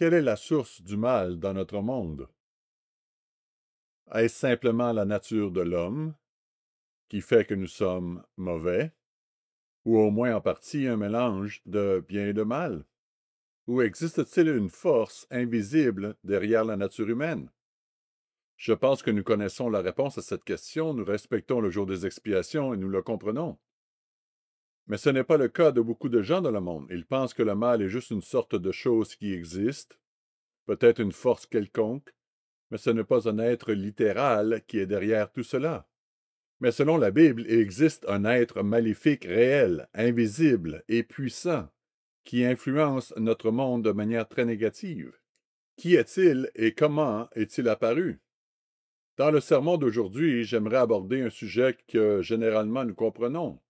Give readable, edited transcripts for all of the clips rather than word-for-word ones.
quelle est la source du mal dans notre monde? Est-ce simplement la nature de l'homme qui fait que nous sommes mauvais, ou au moins en partie un mélange de bien et de mal? Ou existe-t-il une force invisible derrière la nature humaine? Je pense que nous connaissons la réponse à cette question, nous respectons le jour des expiations et nous le comprenons. Mais ce n'est pas le cas de beaucoup de gens dans le monde. Ils pensent que le mal est juste une sorte de chose qui existe, peut-être une force quelconque, mais ce n'est pas un être littéral qui est derrière tout cela. Mais selon la Bible, il existe un être maléfique réel, invisible et puissant, qui influence notre monde de manière très négative. Qui est-il et comment est-il apparu? Dans le sermon d'aujourd'hui, j'aimerais aborder un sujet que généralement nous comprenons.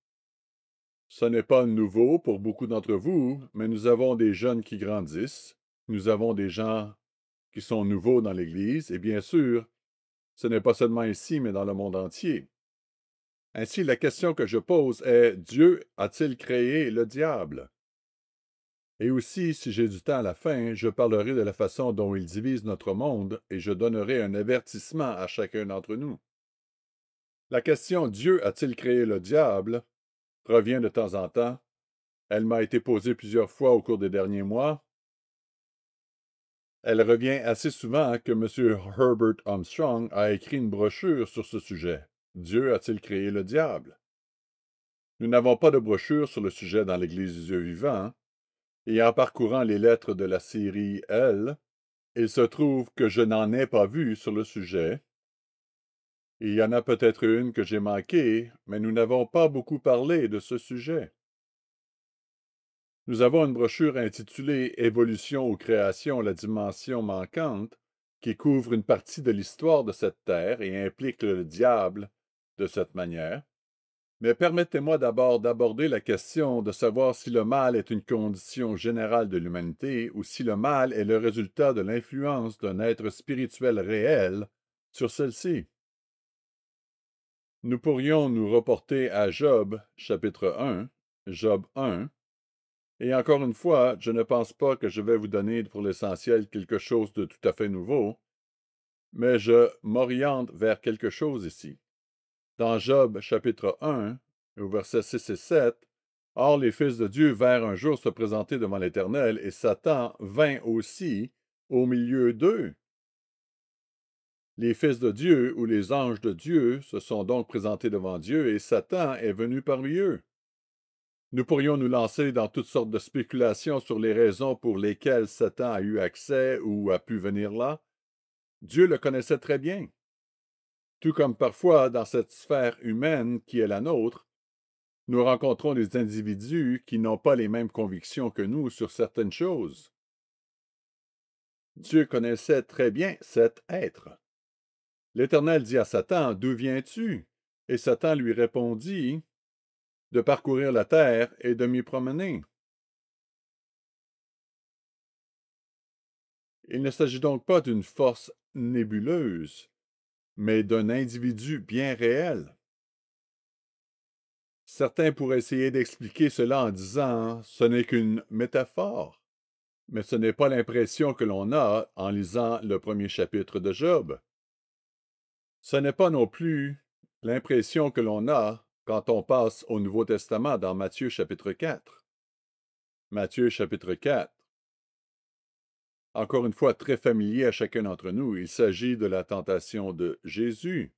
Ce n'est pas nouveau pour beaucoup d'entre vous, mais nous avons des jeunes qui grandissent, nous avons des gens qui sont nouveaux dans l'Église, et bien sûr, ce n'est pas seulement ici, mais dans le monde entier. Ainsi, la question que je pose est, Dieu a-t-il créé le diable? Et aussi, si j'ai du temps à la fin, je parlerai de la façon dont il divise notre monde et je donnerai un avertissement à chacun d'entre nous. La question Dieu a-t-il créé le diable revient de temps en temps. Elle m'a été posée plusieurs fois au cours des derniers mois. Elle revient assez souvent que M. Herbert Armstrong a écrit une brochure sur ce sujet. Dieu a-t-il créé le diable? Nous n'avons pas de brochure sur le sujet dans l'Église du Dieu vivant, et en parcourant les lettres de la série L, il se trouve que je n'en ai pas vu sur le sujet. Il y en a peut-être une que j'ai manquée, mais nous n'avons pas beaucoup parlé de ce sujet. Nous avons une brochure intitulée Évolution ou création, la dimension manquante, qui couvre une partie de l'histoire de cette terre et implique le diable de cette manière. Mais permettez-moi d'abord d'aborder la question de savoir si le mal est une condition générale de l'humanité ou si le mal est le résultat de l'influence d'un être spirituel réel sur celle-ci. Nous pourrions nous reporter à Job, chapitre 1, Job 1, et encore une fois, je ne pense pas que je vais vous donner pour l'essentiel quelque chose de tout à fait nouveau, mais je m'oriente vers quelque chose ici. Dans Job chapitre 1, au verset 6 et 7, Or les fils de Dieu vinrent un jour se présenter devant l'Éternel, et Satan vint aussi au milieu d'eux. Les fils de Dieu ou les anges de Dieu se sont donc présentés devant Dieu, et Satan est venu parmi eux. Nous pourrions nous lancer dans toutes sortes de spéculations sur les raisons pour lesquelles Satan a eu accès ou a pu venir là. Dieu le connaissait très bien. Tout comme parfois dans cette sphère humaine qui est la nôtre, nous rencontrons des individus qui n'ont pas les mêmes convictions que nous sur certaines choses. Dieu connaissait très bien cet être. L'Éternel dit à Satan, D'où viens-tu? Et Satan lui répondit, De parcourir la terre et de m'y promener. Il ne s'agit donc pas d'une force nébuleuse, mais d'un individu bien réel. Certains pourraient essayer d'expliquer cela en disant ce n'est qu'une métaphore, mais ce n'est pas l'impression que l'on a en lisant le premier chapitre de Job. Ce n'est pas non plus l'impression que l'on a quand on passe au Nouveau Testament dans Matthieu chapitre 4. Matthieu chapitre 4. Encore une fois très familier à chacun d'entre nous, il s'agit de la tentation de Jésus.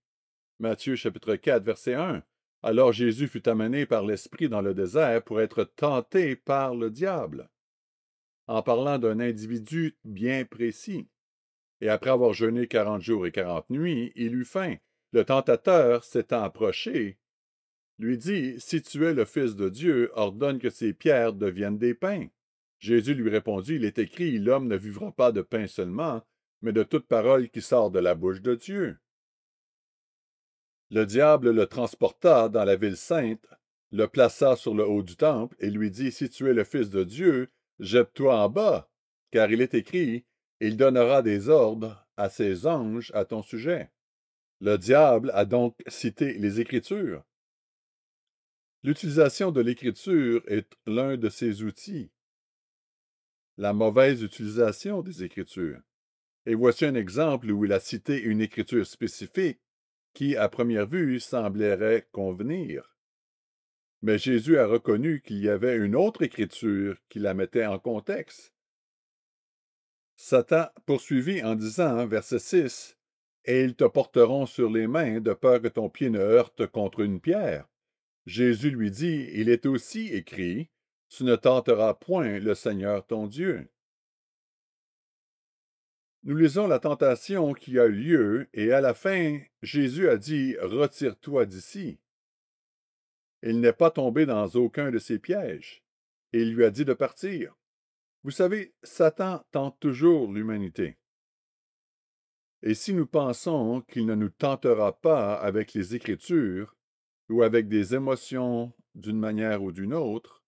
Matthieu chapitre 4, verset 1. Alors Jésus fut amené par l'Esprit dans le désert pour être tenté par le diable, en parlant d'un individu bien précis. Et après avoir jeûné 40 jours et 40 nuits, il eut faim. Le tentateur, s'étant approché, lui dit, Si tu es le Fils de Dieu, ordonne que ces pierres deviennent des pains. Jésus lui répondit, Il est écrit, L'homme ne vivra pas de pain seulement, mais de toute parole qui sort de la bouche de Dieu. Le diable le transporta dans la ville sainte, le plaça sur le haut du temple et lui dit, Si tu es le Fils de Dieu, jette-toi en bas, car il est écrit, Il donnera des ordres à ses anges à ton sujet. Le diable a donc cité les Écritures. L'utilisation de l'Écriture est l'un de ses outils. la mauvaise utilisation des Écritures. Et voici un exemple où il a cité une écriture spécifique qui, à première vue, semblerait convenir. Mais Jésus a reconnu qu'il y avait une autre écriture qui la mettait en contexte. Satan poursuivit en disant, verset 6, « Et ils te porteront sur les mains de peur que ton pied ne heurte contre une pierre. » Jésus lui dit, « Il est aussi écrit, tu ne tenteras point le Seigneur ton Dieu. » Nous lisons la tentation qui a eu lieu, et à la fin, Jésus a dit, « Retire-toi d'ici. » Il n'est pas tombé dans aucun de ses pièges, et il lui a dit de partir. Vous savez, Satan tente toujours l'humanité. Et si nous pensons qu'il ne nous tentera pas avec les Écritures ou avec des émotions d'une manière ou d'une autre,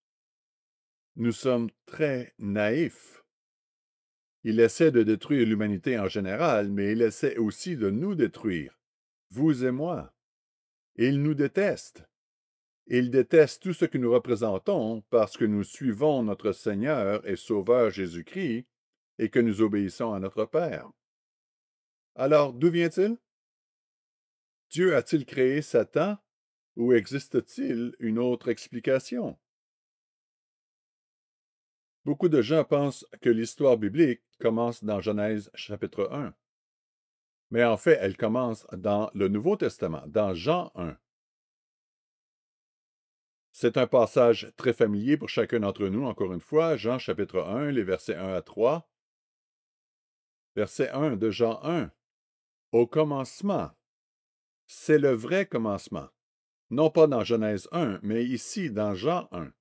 nous sommes très naïfs. Il essaie de détruire l'humanité en général, mais il essaie aussi de nous détruire, vous et moi. Et il nous déteste. Il déteste tout ce que nous représentons parce que nous suivons notre Seigneur et Sauveur Jésus-Christ et que nous obéissons à notre Père. Alors, d'où vient-il? Dieu a-t-il créé Satan ou existe-t-il une autre explication? Beaucoup de gens pensent que l'histoire biblique commence dans Genèse chapitre 1. Mais en fait, elle commence dans le Nouveau Testament, dans Jean 1. C'est un passage très familier pour chacun d'entre nous, encore une fois, Jean chapitre 1, les versets 1 à 3. Verset 1 de Jean 1. Au commencement. C'est le vrai commencement. Non pas dans Genèse 1, mais ici dans Jean 1.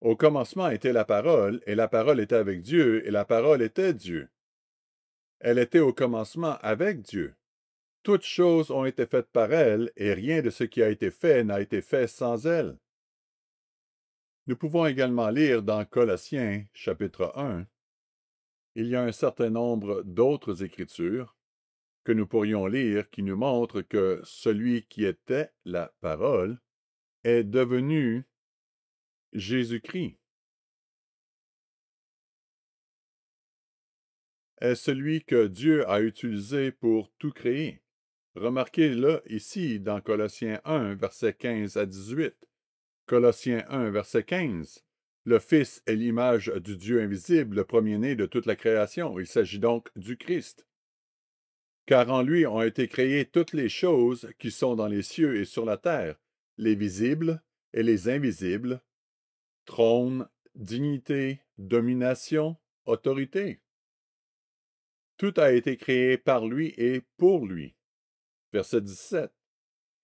Au commencement était la parole, et la parole était avec Dieu, et la parole était Dieu. Elle était au commencement avec Dieu. Toutes choses ont été faites par elle, et rien de ce qui a été fait n'a été fait sans elle. Nous pouvons également lire dans Colossiens, chapitre 1, il y a un certain nombre d'autres écritures que nous pourrions lire qui nous montrent que celui qui était la parole est devenu Jésus-Christ. Est celui que Dieu a utilisé pour tout créer. Remarquez-le ici dans Colossiens 1, versets 15 à 18. Colossiens 1, verset 15. Le Fils est l'image du Dieu invisible, le premier-né de toute la création. Il s'agit donc du Christ. Car en lui ont été créées toutes les choses qui sont dans les cieux et sur la terre, les visibles et les invisibles, trône, dignité, domination, autorité. Tout a été créé par lui et pour lui. Verset 17.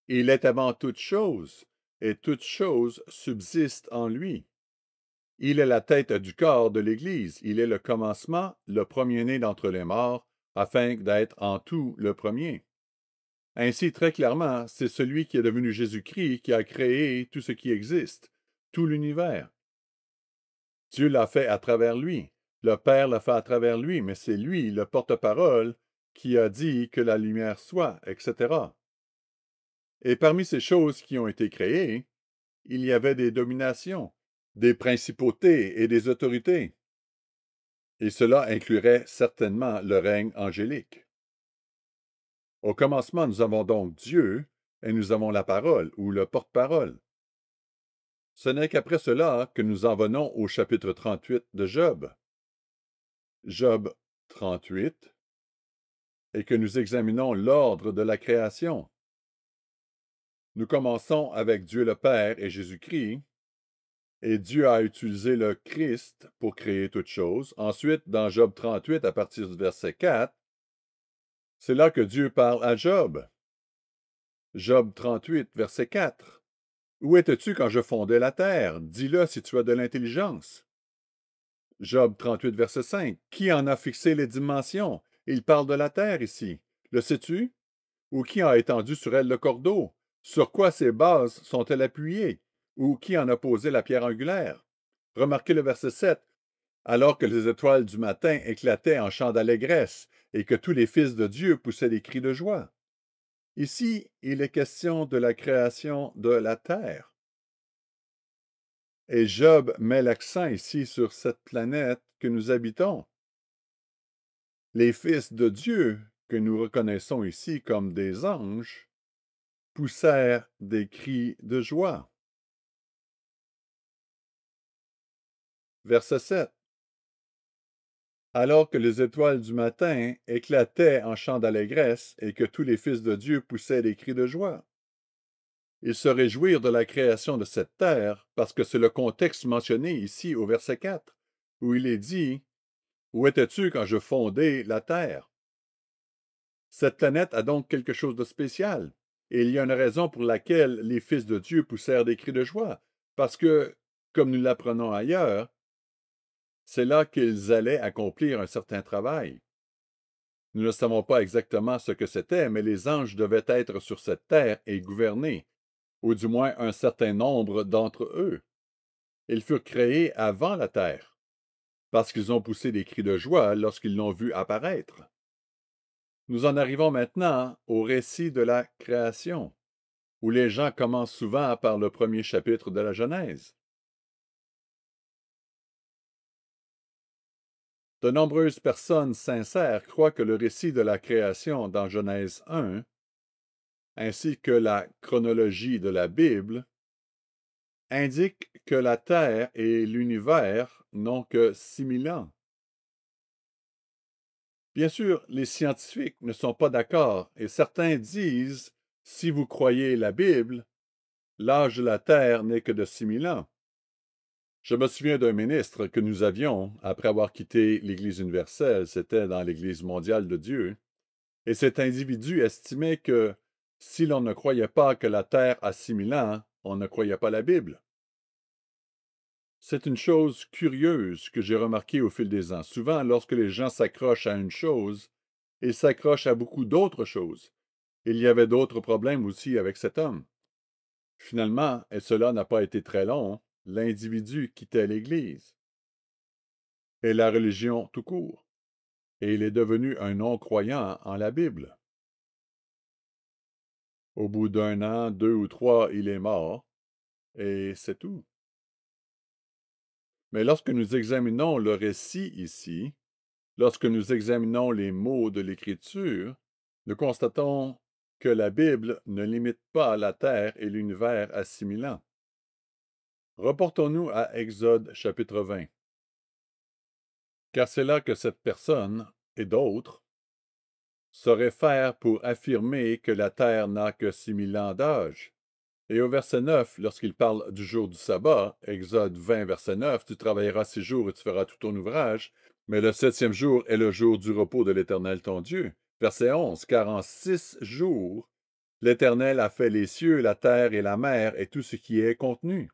Il est avant toute chose, et toute chose subsiste en lui. Il est la tête du corps de l'Église. Il est le commencement, le premier-né d'entre les morts, afin d'être en tout le premier. Ainsi, très clairement, c'est celui qui est devenu Jésus-Christ qui a créé tout ce qui existe, tout l'univers. Dieu l'a fait à travers lui. Le Père l'a fait à travers lui, mais c'est lui, le porte-parole, qui a dit que la lumière soit, etc. Et parmi ces choses qui ont été créées, il y avait des dominations, des principautés et des autorités. Et cela inclurait certainement le règne angélique. Au commencement, nous avons donc Dieu et nous avons la parole ou le porte-parole. Ce n'est qu'après cela que nous en venons au chapitre 38 de Job. Job 38, et que nous examinons l'ordre de la création. Nous commençons avec Dieu le Père et Jésus-Christ, et Dieu a utilisé le Christ pour créer toutes choses. Ensuite, dans Job 38, à partir du verset 4, c'est là que Dieu parle à Job. Job 38, verset 4. Où étais-tu quand je fondais la terre? Dis-le si tu as de l'intelligence. Job 38, verset 5. Qui en a fixé les dimensions? Il parle de la terre ici. Le sais-tu? Ou qui a étendu sur elle le cordeau? Sur quoi ses bases sont-elles appuyées? Ou qui en a posé la pierre angulaire? Remarquez le verset 7. Alors que les étoiles du matin éclataient en chants d'allégresse et que tous les fils de Dieu poussaient des cris de joie. Ici, il est question de la création de la terre. Et Job met l'accent ici sur cette planète que nous habitons. Les fils de Dieu, que nous reconnaissons ici comme des anges, poussèrent des cris de joie. Verset 7. Alors que les étoiles du matin éclataient en chants d'allégresse et que tous les fils de Dieu poussaient des cris de joie. Ils se réjouirent de la création de cette terre parce que c'est le contexte mentionné ici au verset 4, où il est dit « Où étais-tu quand je fondai la terre ?» Cette planète a donc quelque chose de spécial, et il y a une raison pour laquelle les fils de Dieu poussèrent des cris de joie, parce que, comme nous l'apprenons ailleurs, c'est là qu'ils allaient accomplir un certain travail. Nous ne savons pas exactement ce que c'était, mais les anges devaient être sur cette terre et gouverner, ou du moins un certain nombre d'entre eux. Ils furent créés avant la terre, parce qu'ils ont poussé des cris de joie lorsqu'ils l'ont vu apparaître. Nous en arrivons maintenant au récit de la création, où les gens commencent souvent par le premier chapitre de la Genèse. De nombreuses personnes sincères croient que le récit de la création dans Genèse 1, ainsi que la chronologie de la Bible, indiquent que la Terre et l'univers n'ont que 6000 ans. Bien sûr, les scientifiques ne sont pas d'accord et certains disent, si vous croyez la Bible, l'âge de la Terre n'est que de 6000 ans. Je me souviens d'un ministre que nous avions, après avoir quitté l'Église universelle, c'était dans l'Église mondiale de Dieu, et cet individu estimait que si l'on ne croyait pas que la Terre a 6000 ans, on ne croyait pas la Bible. C'est une chose curieuse que j'ai remarquée au fil des ans. Souvent, lorsque les gens s'accrochent à une chose, ils s'accrochent à beaucoup d'autres choses. Il y avait d'autres problèmes aussi avec cet homme. Finalement, et cela n'a pas été très long, l'individu quittait l'Église et la religion tout court, et il est devenu un non-croyant en la Bible. Au bout d'un an, 2 ou 3, il est mort, et c'est tout. Mais lorsque nous examinons le récit ici, lorsque nous examinons les mots de l'Écriture, nous constatons que la Bible ne limite pas la terre et l'univers à 6000 ans. Reportons-nous à Exode chapitre 20. Car c'est là que cette personne, et d'autres, se réfèrent pour affirmer que la terre n'a que 6000 ans d'âge. Et au verset 9, lorsqu'il parle du jour du sabbat, Exode 20, verset 9, tu travailleras 6 jours et tu feras tout ton ouvrage, mais le 7e jour est le jour du repos de l'Éternel ton Dieu. Verset 11, car en 6 jours, l'Éternel a fait les cieux, la terre et la mer et tout ce qui est contenu.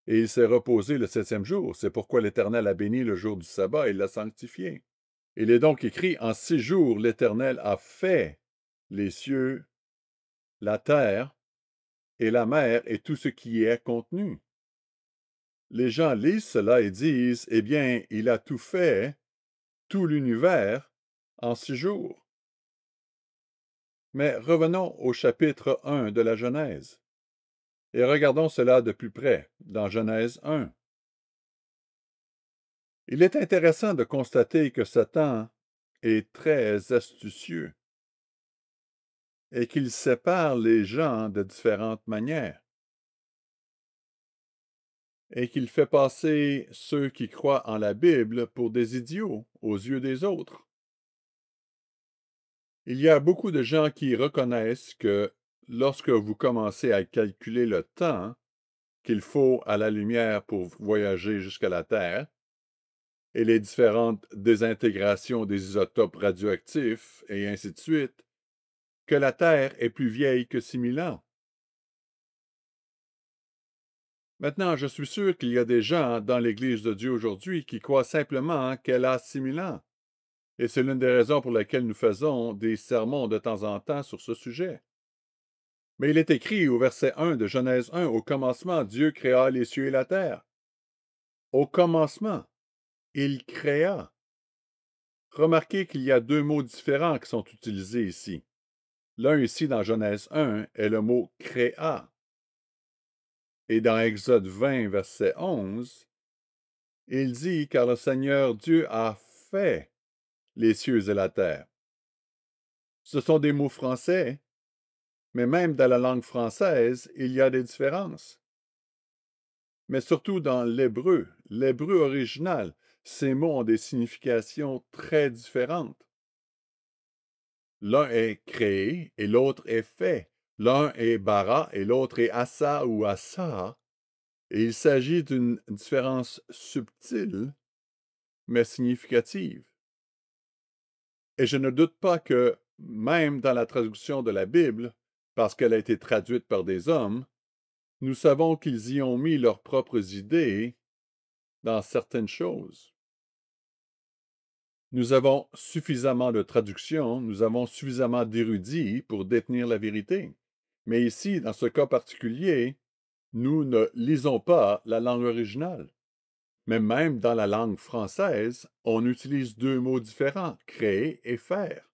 Et il s'est reposé le 7e jour. C'est pourquoi l'Éternel a béni le jour du sabbat et l'a sanctifié. Il est donc écrit, en 6 jours, l'Éternel a fait les cieux, la terre et la mer et tout ce qui y est contenu. Les gens lisent cela et disent, eh bien, il a tout fait, tout l'univers, en 6 jours. Mais revenons au chapitre 1 de la Genèse, et regardons cela de plus près, dans Genèse 1. Il est intéressant de constater que Satan est très astucieux et qu'il sépare les gens de différentes manières et qu'il fait passer ceux qui croient en la Bible pour des idiots aux yeux des autres. Il y a beaucoup de gens qui reconnaissent que lorsque vous commencez à calculer le temps qu'il faut à la lumière pour voyager jusqu'à la Terre et les différentes désintégrations des isotopes radioactifs et ainsi de suite, que la Terre est plus vieille que 6000 ans. Maintenant, je suis sûr qu'il y a des gens dans l'Église de Dieu aujourd'hui qui croient simplement qu'elle a 6000 ans. Et c'est l'une des raisons pour lesquelles nous faisons des sermons de temps en temps sur ce sujet. Mais il est écrit au verset 1 de Genèse 1, au commencement, Dieu créa les cieux et la terre. Au commencement, il créa. Remarquez qu'il y a deux mots différents qui sont utilisés ici. L'un ici dans Genèse 1 est le mot créa. Et dans Exode 20, verset 11, il dit « Car le Seigneur Dieu a fait les cieux et la terre ». Ce sont des mots français, mais même dans la langue française, il y a des différences. Mais surtout dans l'hébreu original, ces mots ont des significations très différentes. L'un est créé et l'autre est fait. L'un est bara et l'autre est assa ou assa. Et il s'agit d'une différence subtile, mais significative. Et je ne doute pas que, même dans la traduction de la Bible, parce qu'elle a été traduite par des hommes, nous savons qu'ils y ont mis leurs propres idées dans certaines choses. Nous avons suffisamment de traductions, nous avons suffisamment d'érudits pour détenir la vérité. Mais ici, dans ce cas particulier, nous ne lisons pas la langue originale. Mais même dans la langue française, on utilise deux mots différents, créer et faire.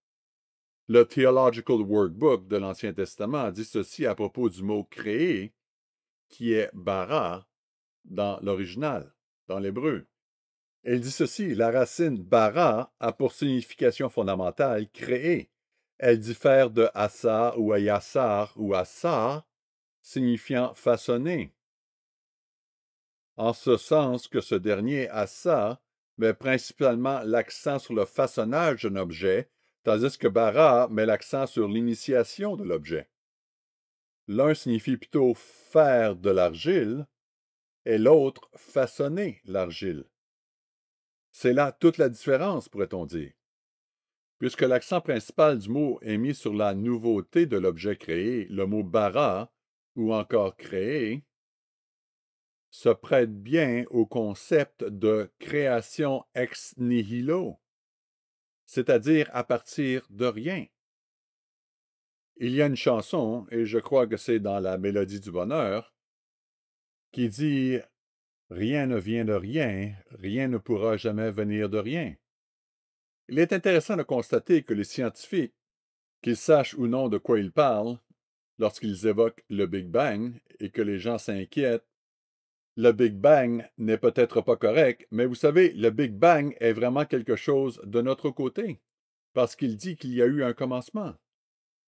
Le Theological Workbook de l'Ancien Testament dit ceci à propos du mot créer, qui est bara dans l'original, dans l'hébreu. Elle dit ceci, la racine bara a pour signification fondamentale créer. Elle diffère de assa ou ayassar ou assa, signifiant façonner. En ce sens que ce dernier assa met principalement l'accent sur le façonnage d'un objet, tandis que bara met l'accent sur l'initiation de l'objet. L'un signifie plutôt faire de l'argile et l'autre façonner l'argile. C'est là toute la différence, pourrait-on dire. Puisque l'accent principal du mot est mis sur la nouveauté de l'objet créé, le mot bara, ou encore créé, se prête bien au concept de création ex nihilo, c'est-à-dire à partir de rien. Il y a une chanson, et je crois que c'est dans la Mélodie du bonheur, qui dit « Rien ne vient de rien, rien ne pourra jamais venir de rien ». Il est intéressant de constater que les scientifiques, qu'ils sachent ou non de quoi ils parlent, lorsqu'ils évoquent le Big Bang et que les gens s'inquiètent, le Big Bang n'est peut-être pas correct, mais vous savez, le Big Bang est vraiment quelque chose de notre côté, parce qu'il dit qu'il y a eu un commencement.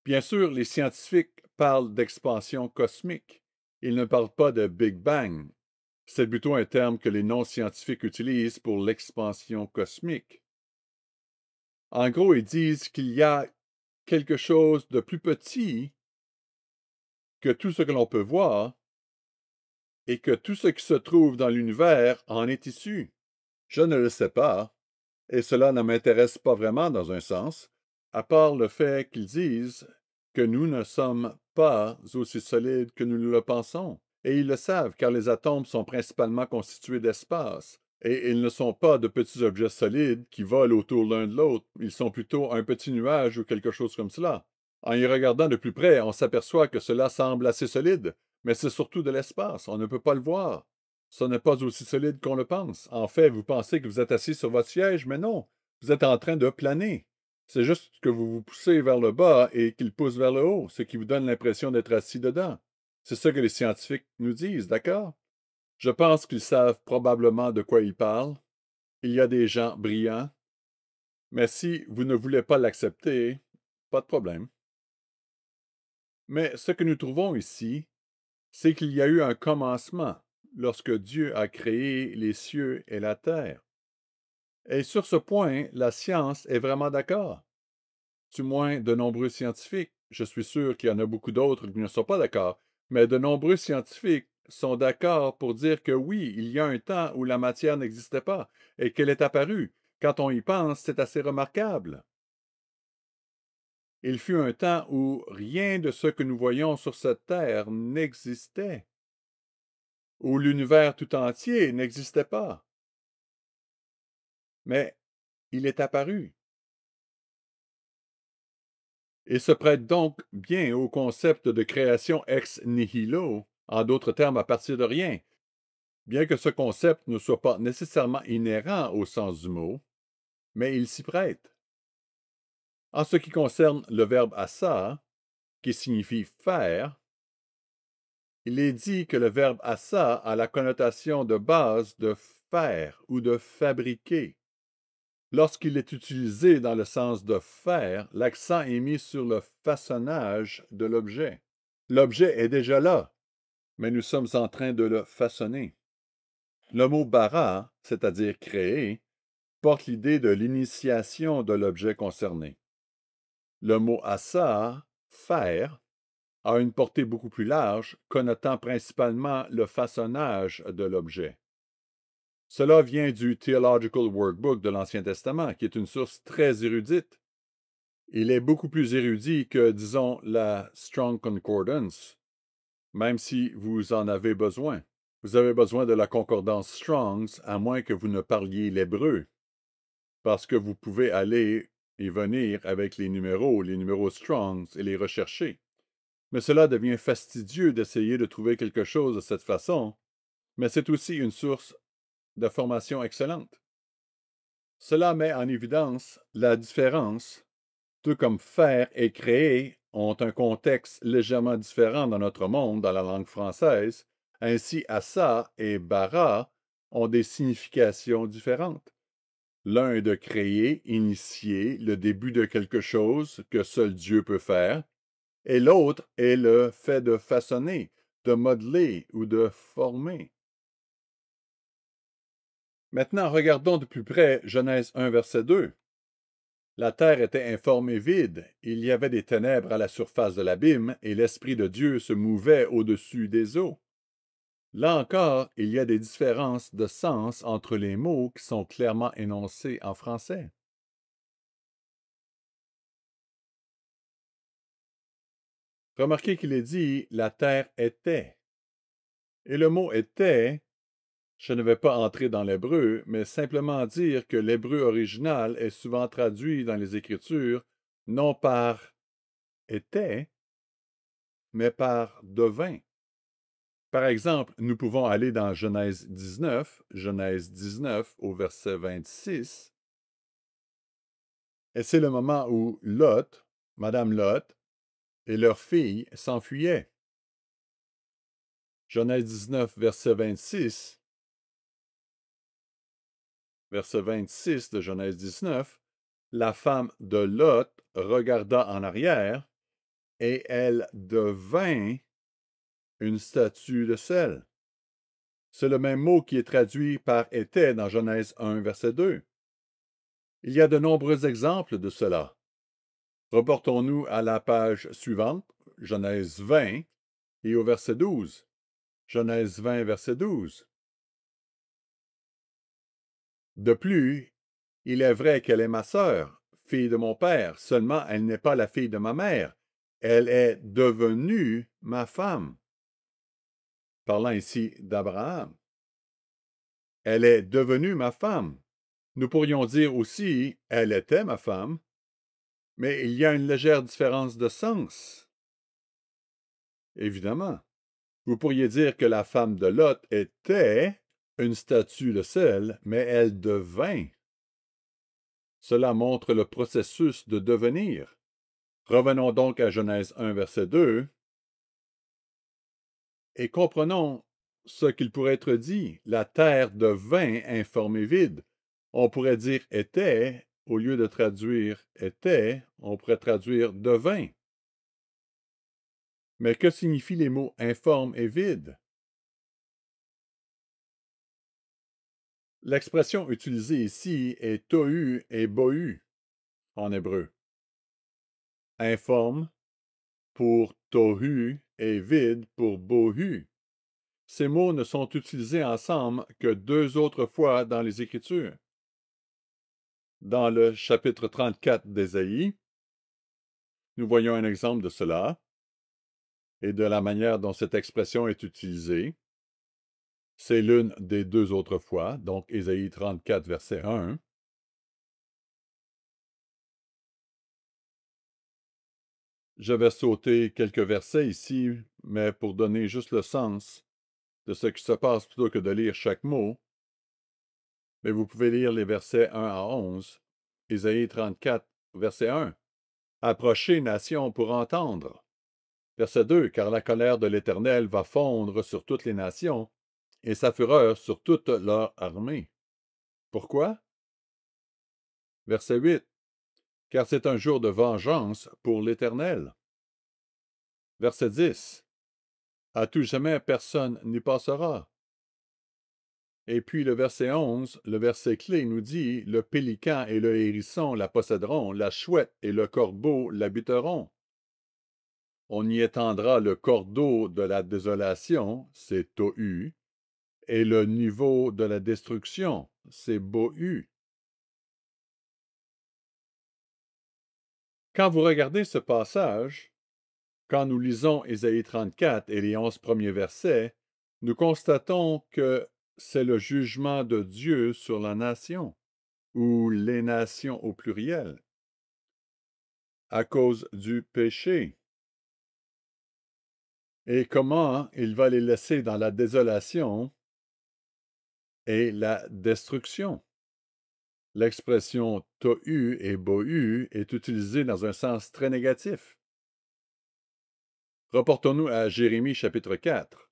Bien sûr, les scientifiques parlent d'expansion cosmique. Ils ne parlent pas de Big Bang. C'est plutôt un terme que les non-scientifiques utilisent pour l'expansion cosmique. En gros, ils disent qu'il y a quelque chose de plus petit que tout ce que l'on peut voir et que tout ce qui se trouve dans l'univers en est issu. Je ne le sais pas, et cela ne m'intéresse pas vraiment dans un sens, à part le fait qu'ils disent que nous ne sommes pas aussi solides que nous le pensons. Et ils le savent, car les atomes sont principalement constitués d'espace. Et ils ne sont pas de petits objets solides qui volent autour l'un de l'autre. Ils sont plutôt un petit nuage ou quelque chose comme cela. En y regardant de plus près, on s'aperçoit que cela semble assez solide, mais c'est surtout de l'espace. On ne peut pas le voir. Ce n'est pas aussi solide qu'on le pense. En fait, vous pensez que vous êtes assis sur votre siège, mais non. Vous êtes en train de planer. C'est juste que vous vous poussez vers le bas et qu'il pousse vers le haut, ce qui vous donne l'impression d'être assis dedans. C'est ça que les scientifiques nous disent, d'accord? Je pense qu'ils savent probablement de quoi ils parlent. Il y a des gens brillants. Mais si vous ne voulez pas l'accepter, pas de problème. Mais ce que nous trouvons ici, c'est qu'il y a eu un commencement lorsque Dieu a créé les cieux et la terre. Et sur ce point, la science est vraiment d'accord. Du moins, de nombreux scientifiques. Je suis sûr qu'il y en a beaucoup d'autres qui ne sont pas d'accord, mais de nombreux scientifiques sont d'accord pour dire que oui, il y a un temps où la matière n'existait pas et qu'elle est apparue. Quand on y pense, c'est assez remarquable. Il fut un temps où rien de ce que nous voyons sur cette terre n'existait, où l'univers tout entier n'existait pas. Mais il est apparu. Et se prête donc bien au concept de création ex nihilo, en d'autres termes à partir de rien, bien que ce concept ne soit pas nécessairement inhérent au sens du mot, mais il s'y prête. En ce qui concerne le verbe assa, qui signifie faire, il est dit que le verbe assa a la connotation de base de faire ou de fabriquer. Lorsqu'il est utilisé dans le sens de faire, l'accent est mis sur le façonnage de l'objet. L'objet est déjà là, mais nous sommes en train de le façonner. Le mot bara, c'est-à-dire créer, porte l'idée de l'initiation de l'objet concerné. Le mot assa, faire, a une portée beaucoup plus large, connotant principalement le façonnage de l'objet. Cela vient du Theological Workbook de l'Ancien Testament, qui est une source très érudite. Il est beaucoup plus érudit que, disons, la Strong Concordance, même si vous en avez besoin. Vous avez besoin de la concordance Strong's, à moins que vous ne parliez l'hébreu, parce que vous pouvez aller et venir avec les numéros Strong's et les rechercher. Mais cela devient fastidieux d'essayer de trouver quelque chose de cette façon, mais c'est aussi une source de formation excellente. Cela met en évidence la différence, tout comme faire et créer ont un contexte légèrement différent dans notre monde, dans la langue française, ainsi assa et bara ont des significations différentes. L'un est de créer, initier, le début de quelque chose que seul Dieu peut faire, et l'autre est le fait de façonner, de modeler ou de former. Maintenant, regardons de plus près Genèse 1, verset 2. La terre était informe et vide, il y avait des ténèbres à la surface de l'abîme, et l'Esprit de Dieu se mouvait au-dessus des eaux. Là encore, il y a des différences de sens entre les mots qui sont clairement énoncés en français. Remarquez qu'il est dit « la terre était ». Et le mot « était », je ne vais pas entrer dans l'hébreu, mais simplement dire que l'hébreu original est souvent traduit dans les Écritures non par « était », mais par « devint ». Par exemple, nous pouvons aller dans Genèse 19 au verset 26, et c'est le moment où Lot, Madame Lot, et leur fille s'enfuyaient. Genèse 19, verset 26 de Genèse 19, la femme de Lot regarda en arrière, et elle devint une statue de sel. C'est le même mot qui est traduit par était dans Genèse 1, verset 2. Il y a de nombreux exemples de cela. Reportons-nous à la page suivante, Genèse 20, et au verset 12. Genèse 20, verset 12. De plus, il est vrai qu'elle est ma sœur, fille de mon père, seulement elle n'est pas la fille de ma mère. Elle est devenue ma femme. Parlant ici d'Abraham. Elle est devenue ma femme. Nous pourrions dire aussi, elle était ma femme, mais il y a une légère différence de sens. Évidemment. Vous pourriez dire que la femme de Lot était une statue de sel, mais elle devint. Cela montre le processus de devenir. Revenons donc à Genèse 1, verset 2, et comprenons ce qu'il pourrait être dit. La terre devint informe et vide. On pourrait dire était, au lieu de traduire était, on pourrait traduire devint. Mais que signifient les mots informe et vide? L'expression utilisée ici est tohu et bohu en hébreu. Informe pour tohu et vide pour bohu. Ces mots ne sont utilisés ensemble que 2 autres fois dans les Écritures. Dans le chapitre 34 d'Ésaïe, nous voyons un exemple de cela et de la manière dont cette expression est utilisée. C'est l'une des 2 autres fois, donc Ésaïe 34, verset 1. Je vais sauter quelques versets ici, mais pour donner juste le sens de ce qui se passe plutôt que de lire chaque mot. Mais vous pouvez lire les versets 1 à 11. Ésaïe 34, verset 1. Approchez, nation, pour entendre. Verset 2, car la colère de l'Éternel va fondre sur toutes les nations, et sa fureur sur toute leur armée. Pourquoi? Verset 8, car c'est un jour de vengeance pour l'Éternel. Verset 10, à tout jamais personne n'y passera. Et puis le verset 11, le verset clé nous dit, le pélican et le hérisson la posséderont, la chouette et le corbeau l'habiteront. On y étendra le cordeau de la désolation, c'est Tohu, et le niveau de la destruction, c'est Bohu. Quand vous regardez ce passage, quand nous lisons Ésaïe 34 et les 11 premiers versets, nous constatons que c'est le jugement de Dieu sur la nation, ou les nations au pluriel, à cause du péché. Et comment il va les laisser dans la désolation et la destruction. L'expression tohu et bohu est utilisée dans un sens très négatif. Reportons-nous à Jérémie chapitre 4.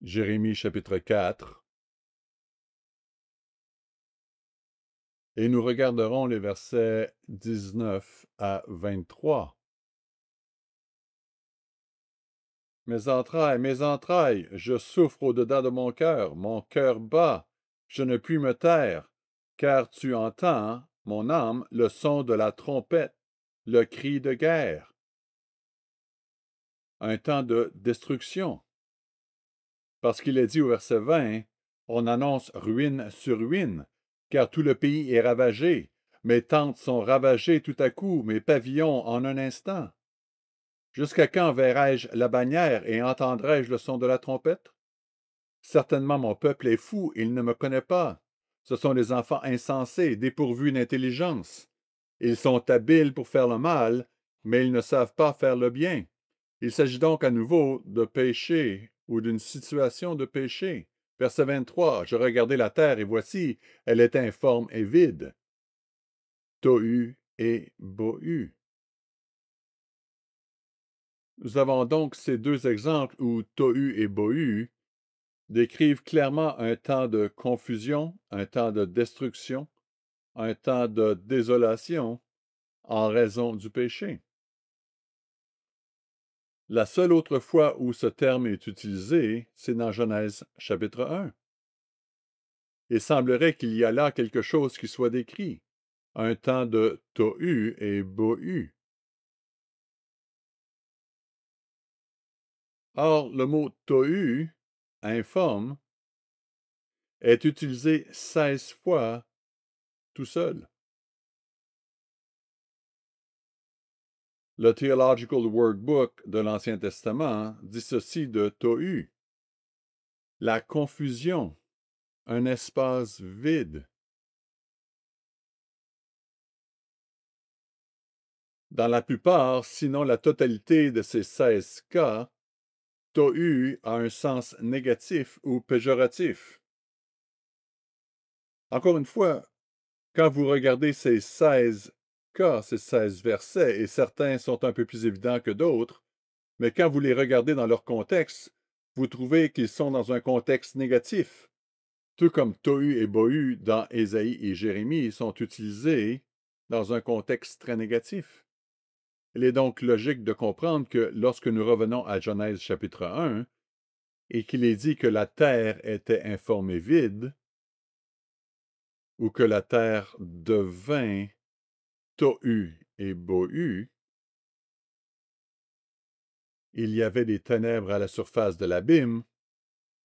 Jérémie chapitre 4. Et nous regarderons les versets 19 à 23. Mes entrailles, je souffre au-dedans de mon cœur bat, je ne puis me taire, car tu entends, mon âme, le son de la trompette, le cri de guerre. Un temps de destruction. Parce qu'il est dit au verset 20, on annonce ruine sur ruine, car tout le pays est ravagé. Mes tentes sont ravagées tout à coup, mes pavillons en un instant. Jusqu'à quand verrai-je la bannière et entendrai-je le son de la trompette? Certainement mon peuple est fou, il ne me connaît pas. Ce sont des enfants insensés, dépourvus d'intelligence. Ils sont habiles pour faire le mal, mais ils ne savent pas faire le bien. Il s'agit donc à nouveau de péché ou d'une situation de péché. Verset 23, je regardai la terre et voici, elle est informe et vide. Tohu et Bohu. Nous avons donc ces deux exemples où Tohu et Bohu décrivent clairement un temps de confusion, un temps de destruction, un temps de désolation en raison du péché. La seule autre fois où ce terme est utilisé, c'est dans Genèse chapitre 1. Il semblerait qu'il y a là quelque chose qui soit décrit, un temps de Tohu et Bohu. Or, le mot Tohu, informe, est utilisé 16 fois tout seul. Le Theological Workbook de l'Ancien Testament dit ceci de Tohu: la confusion, un espace vide. Dans la plupart, sinon la totalité de ces 16 cas, Tohu a un sens négatif ou péjoratif. Encore une fois, quand vous regardez ces 16 cas, ces 16 versets, et certains sont un peu plus évidents que d'autres, mais quand vous les regardez dans leur contexte, vous trouvez qu'ils sont dans un contexte négatif. Tout comme Tohu et Bohu dans Ésaïe et Jérémie sont utilisés dans un contexte très négatif. Il est donc logique de comprendre que lorsque nous revenons à Genèse chapitre 1, et qu'il est dit que la terre était informe et vide, ou que la terre devint Tohu et Bohu, il y avait des ténèbres à la surface de l'abîme,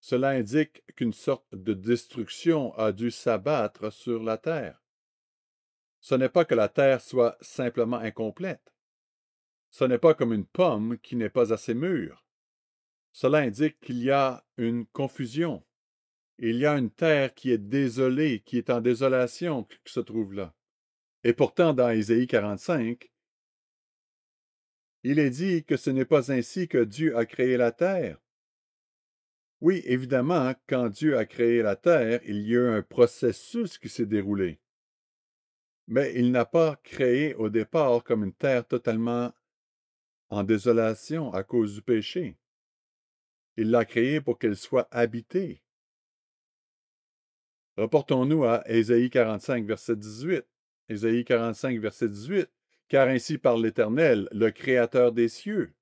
cela indique qu'une sorte de destruction a dû s'abattre sur la terre. Ce n'est pas que la terre soit simplement incomplète. Ce n'est pas comme une pomme qui n'est pas assez mûre. Cela indique qu'il y a une confusion. Il y a une terre qui est désolée, qui est en désolation, qui se trouve là. Et pourtant, dans Ésaïe 45, il est dit que ce n'est pas ainsi que Dieu a créé la terre. Oui, évidemment, quand Dieu a créé la terre, il y a eu un processus qui s'est déroulé. Mais il n'a pas créé au départ comme une terre totalement en désolation à cause du péché. Il l'a créée pour qu'elle soit habitée. Reportons-nous à Ésaïe 45, verset 18. Ésaïe 45, verset 18. Car ainsi parle l'Éternel, le Créateur des cieux,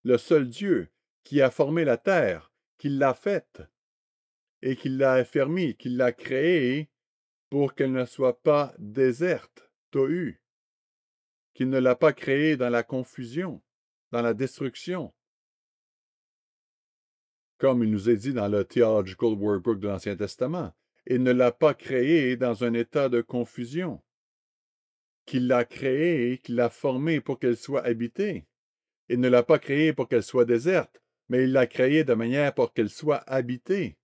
le seul Dieu, qui a formé la terre, qui l'a faite, et qui l'a affermie, qui l'a créée pour qu'elle ne soit pas déserte, tohu, qu'il ne l'a pas créée dans la confusion, dans la destruction, comme il nous est dit dans le Theological Workbook de l'Ancien Testament. Il ne l'a pas créée dans un état de confusion, qu'il l'a créée, qu'il l'a formée pour qu'elle soit habitée. Il ne l'a pas créée pour qu'elle soit déserte, mais il l'a créée de manière pour qu'elle soit habitée.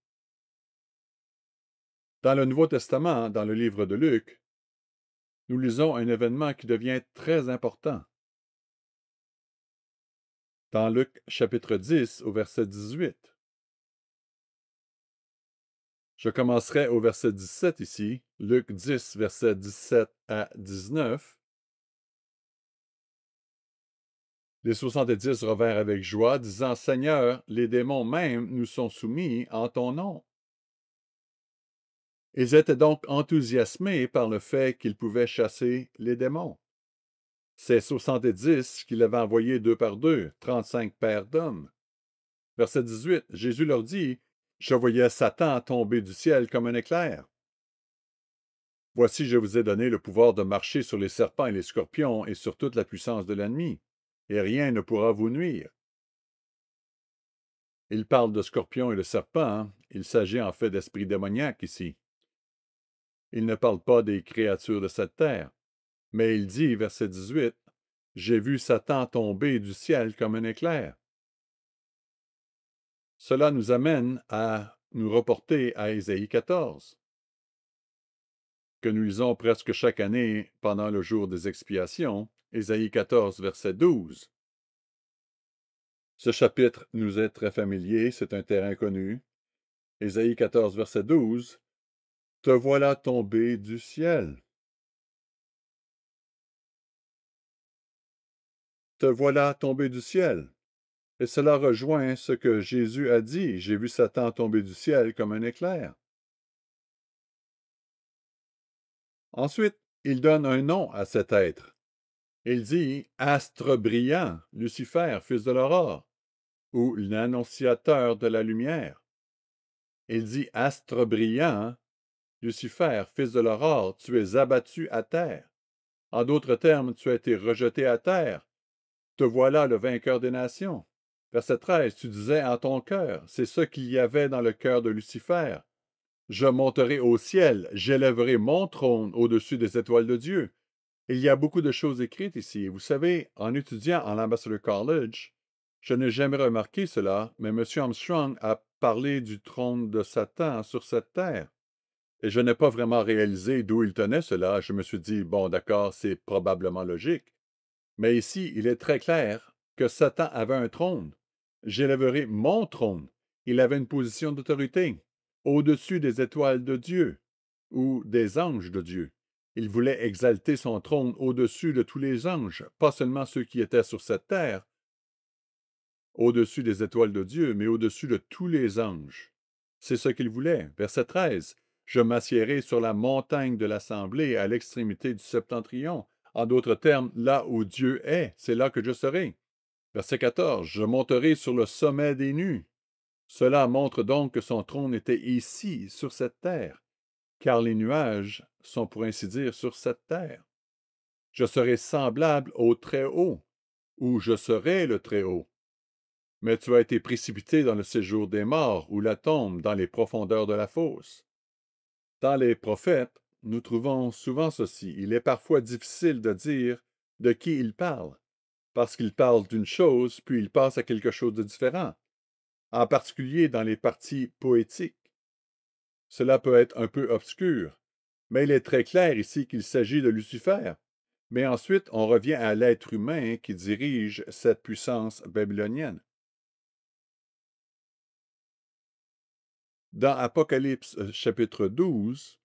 Dans le Nouveau Testament, dans le livre de Luc, nous lisons un événement qui devient très important. Dans Luc chapitre 10 au verset 18. Je commencerai au verset 17 ici, Luc 10, verset 17 à 19. Les 70 revinrent avec joie, disant, Seigneur, les démons même nous sont soumis en ton nom. Ils étaient donc enthousiasmés par le fait qu'ils pouvaient chasser les démons. Ces 70 qu'il avait envoyés deux par deux, 35 paires d'hommes. Verset 18, Jésus leur dit, Je voyais Satan tomber du ciel comme un éclair. Voici, je vous ai donné le pouvoir de marcher sur les serpents et les scorpions et sur toute la puissance de l'ennemi, et rien ne pourra vous nuire. Il parle de scorpions et de serpents, il s'agit en fait d'esprits démoniaques ici. Il ne parle pas des créatures de cette terre, mais il dit, verset 18, J'ai vu Satan tomber du ciel comme un éclair. Cela nous amène à nous reporter à Ésaïe 14, que nous lisons presque chaque année pendant le jour des expiations, Ésaïe 14, verset 12. Ce chapitre nous est très familier, c'est un terrain connu. Ésaïe 14, verset 12. Te voilà tombé du ciel. Te voilà tombé du ciel. Et cela rejoint ce que Jésus a dit. J'ai vu Satan tomber du ciel comme un éclair. Ensuite, il donne un nom à cet être. Il dit astre brillant, Lucifer, fils de l'aurore, ou l'annonciateur de la lumière. Il dit astre brillant, Lucifer, fils de l'aurore, tu es abattu à terre. En d'autres termes, tu as été rejeté à terre. Te voilà le vainqueur des nations. Verset 13, tu disais en ton cœur, c'est ce qu'il y avait dans le cœur de Lucifer. Je monterai au ciel, j'élèverai mon trône au-dessus des étoiles de Dieu. Il y a beaucoup de choses écrites ici. Vous savez, en étudiant à l'Ambassador College, je n'ai jamais remarqué cela, mais M. Armstrong a parlé du trône de Satan sur cette terre. Et je n'ai pas vraiment réalisé d'où il tenait cela. Je me suis dit, bon, d'accord, c'est probablement logique. Mais ici, il est très clair que Satan avait un trône. J'élèverai mon trône. Il avait une position d'autorité au-dessus des étoiles de Dieu ou des anges de Dieu. Il voulait exalter son trône au-dessus de tous les anges, pas seulement ceux qui étaient sur cette terre, au-dessus des étoiles de Dieu, mais au-dessus de tous les anges. C'est ce qu'il voulait. Verset 13. Je m'assiérai sur la montagne de l'assemblée à l'extrémité du septentrion. En d'autres termes, là où Dieu est, c'est là que je serai. Verset 14. Je monterai sur le sommet des nues. Cela montre donc que son trône était ici, sur cette terre, car les nuages sont pour ainsi dire sur cette terre. Je serai semblable au Très-Haut, ou je serai le Très-Haut. Mais tu as été précipité dans le séjour des morts, ou la tombe, dans les profondeurs de la fosse. Dans les prophètes, nous trouvons souvent ceci. Il est parfois difficile de dire de qui il parle, parce qu'il parle d'une chose, puis il passe à quelque chose de différent, en particulier dans les parties poétiques. Cela peut être un peu obscur, mais il est très clair ici qu'il s'agit de Lucifer. Mais ensuite, on revient à l'être humain qui dirige cette puissance babylonienne. Dans chapitre 12,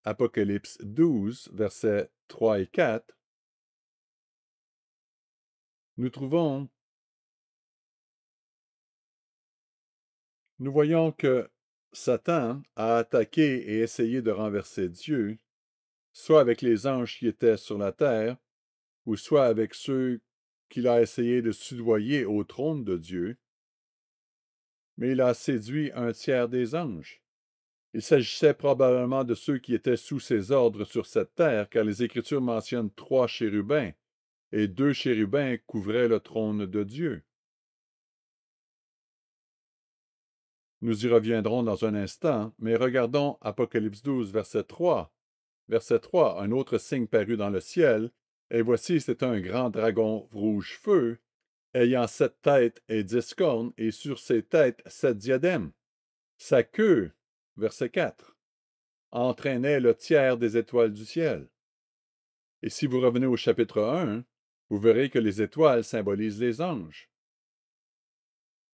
Apocalypse 12, versets 3 et 4, nous voyons que Satan a attaqué et essayé de renverser Dieu, soit avec les anges qui étaient sur la terre, ou soit avec ceux qu'il a essayé de soudoyer au trône de Dieu, mais il a séduit un tiers des anges. Il s'agissait probablement de ceux qui étaient sous ses ordres sur cette terre, car les Écritures mentionnent 3 chérubins, et 2 chérubins couvraient le trône de Dieu. Nous y reviendrons dans un instant, mais regardons Apocalypse 12, verset 3. Verset 3, un autre signe parut dans le ciel, et voici c'est un grand dragon rouge feu, ayant 7 têtes et 10 cornes, et sur ses têtes 7 diadèmes. Sa queue, verset 4, entraînait le tiers des étoiles du ciel. Et si vous revenez au chapitre 1, vous verrez que les étoiles symbolisent les anges.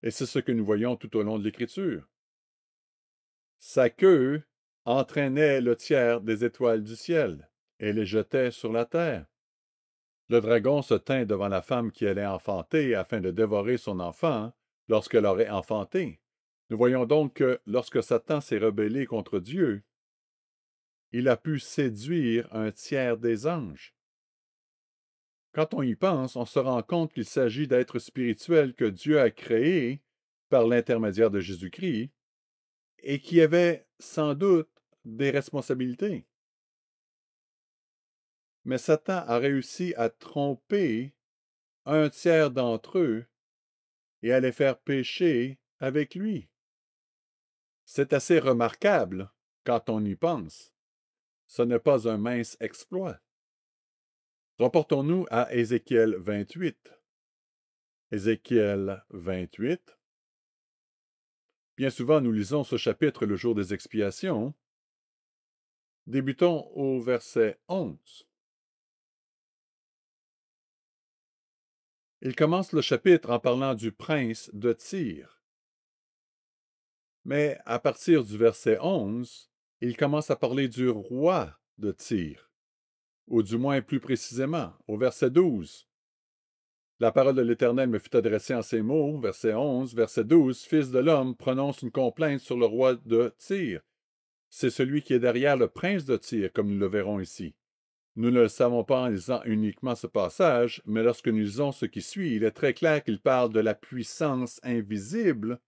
Et c'est ce que nous voyons tout au long de l'Écriture. Sa queue entraînait le tiers des étoiles du ciel et les jetait sur la terre. Le dragon se tint devant la femme qui allait enfanter afin de dévorer son enfant lorsqu'elle aurait enfanté. Nous voyons donc que lorsque Satan s'est rebellé contre Dieu, il a pu séduire un tiers des anges. Quand on y pense, on se rend compte qu'il s'agit d'êtres spirituels que Dieu a créés par l'intermédiaire de Jésus-Christ et qui avaient sans doute des responsabilités. Mais Satan a réussi à tromper un tiers d'entre eux et à les faire pécher avec lui. C'est assez remarquable quand on y pense. Ce n'est pas un mince exploit. Reportons-nous à Ézéchiel 28. Ézéchiel 28. Bien souvent, nous lisons ce chapitre le jour des expiations. Débutons au verset 11. Il commence le chapitre en parlant du prince de Tyr. Mais à partir du verset 11, il commence à parler du roi de Tyr, ou du moins plus précisément, au verset 12. La parole de l'Éternel me fut adressée en ces mots, verset 11, verset 12, Fils de l'homme prononce une complainte sur le roi de Tyr. C'est celui qui est derrière le prince de Tyr, comme nous le verrons ici. Nous ne le savons pas en lisant uniquement ce passage, mais lorsque nous lisons ce qui suit, il est très clair qu'il parle de la puissance invisible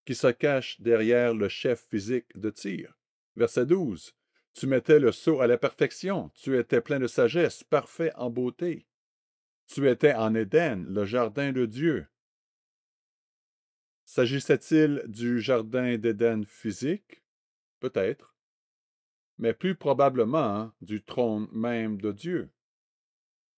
qui se cache derrière le chef physique de Tyr. Verset 12. Tu mettais le sceau à la perfection, tu étais plein de sagesse, parfait en beauté. Tu étais en Éden, le jardin de Dieu. S'agissait-il du jardin d'Éden physique? Peut-être, mais plus probablement du trône même de Dieu.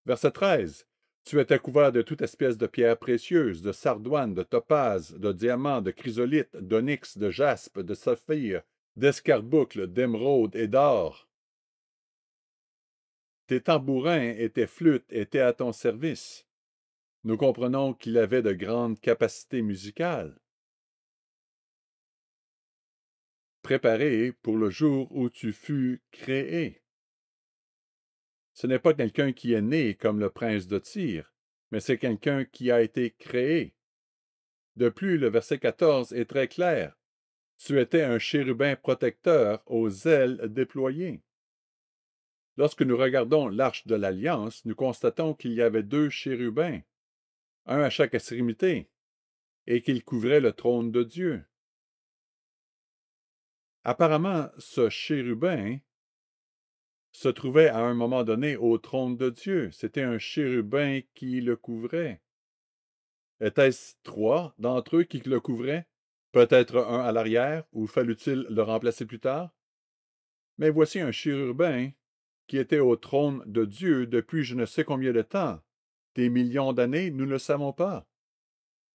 Verset 13. Tu étais couvert de toute espèce de pierres précieuses, de sardoine, de topaze, de diamants, de chrysolite, d'onyx, de jaspe, de saphir, d'escarboucle, d'émeraude et d'or. Tes tambourins et tes flûtes étaient à ton service. Nous comprenons qu'il avait de grandes capacités musicales. Préparé pour le jour où tu fus créé. Ce n'est pas quelqu'un qui est né comme le prince de Tyr, mais c'est quelqu'un qui a été créé. De plus, le verset 14 est très clair. Tu étais un chérubin protecteur aux ailes déployées. Lorsque nous regardons l'arche de l'Alliance, nous constatons qu'il y avait 2 chérubins, un à chaque extrémité, et qu'ils couvraient le trône de Dieu. Apparemment, ce chérubin se trouvait à un moment donné au trône de Dieu. C'était un chérubin qui le couvrait. Était-ce 3 d'entre eux qui le couvraient? Peut-être un à l'arrière, ou fallut-il le remplacer plus tard? Mais voici un chérubin qui était au trône de Dieu depuis je ne sais combien de temps. Des millions d'années, nous ne le savons pas.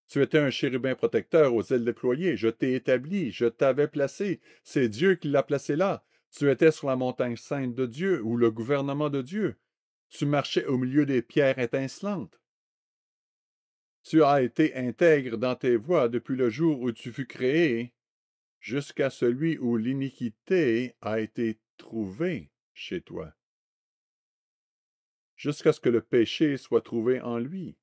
Tu étais un chérubin protecteur aux ailes déployées. Je t'ai établi, je t'avais placé. C'est Dieu qui l'a placé là. Tu étais sur la montagne sainte de Dieu, ou le gouvernement de Dieu. Tu marchais au milieu des pierres étincelantes. Tu as été intègre dans tes voies depuis le jour où tu fus créé, jusqu'à celui où l'iniquité a été trouvée chez toi, jusqu'à ce que le péché soit trouvé en lui.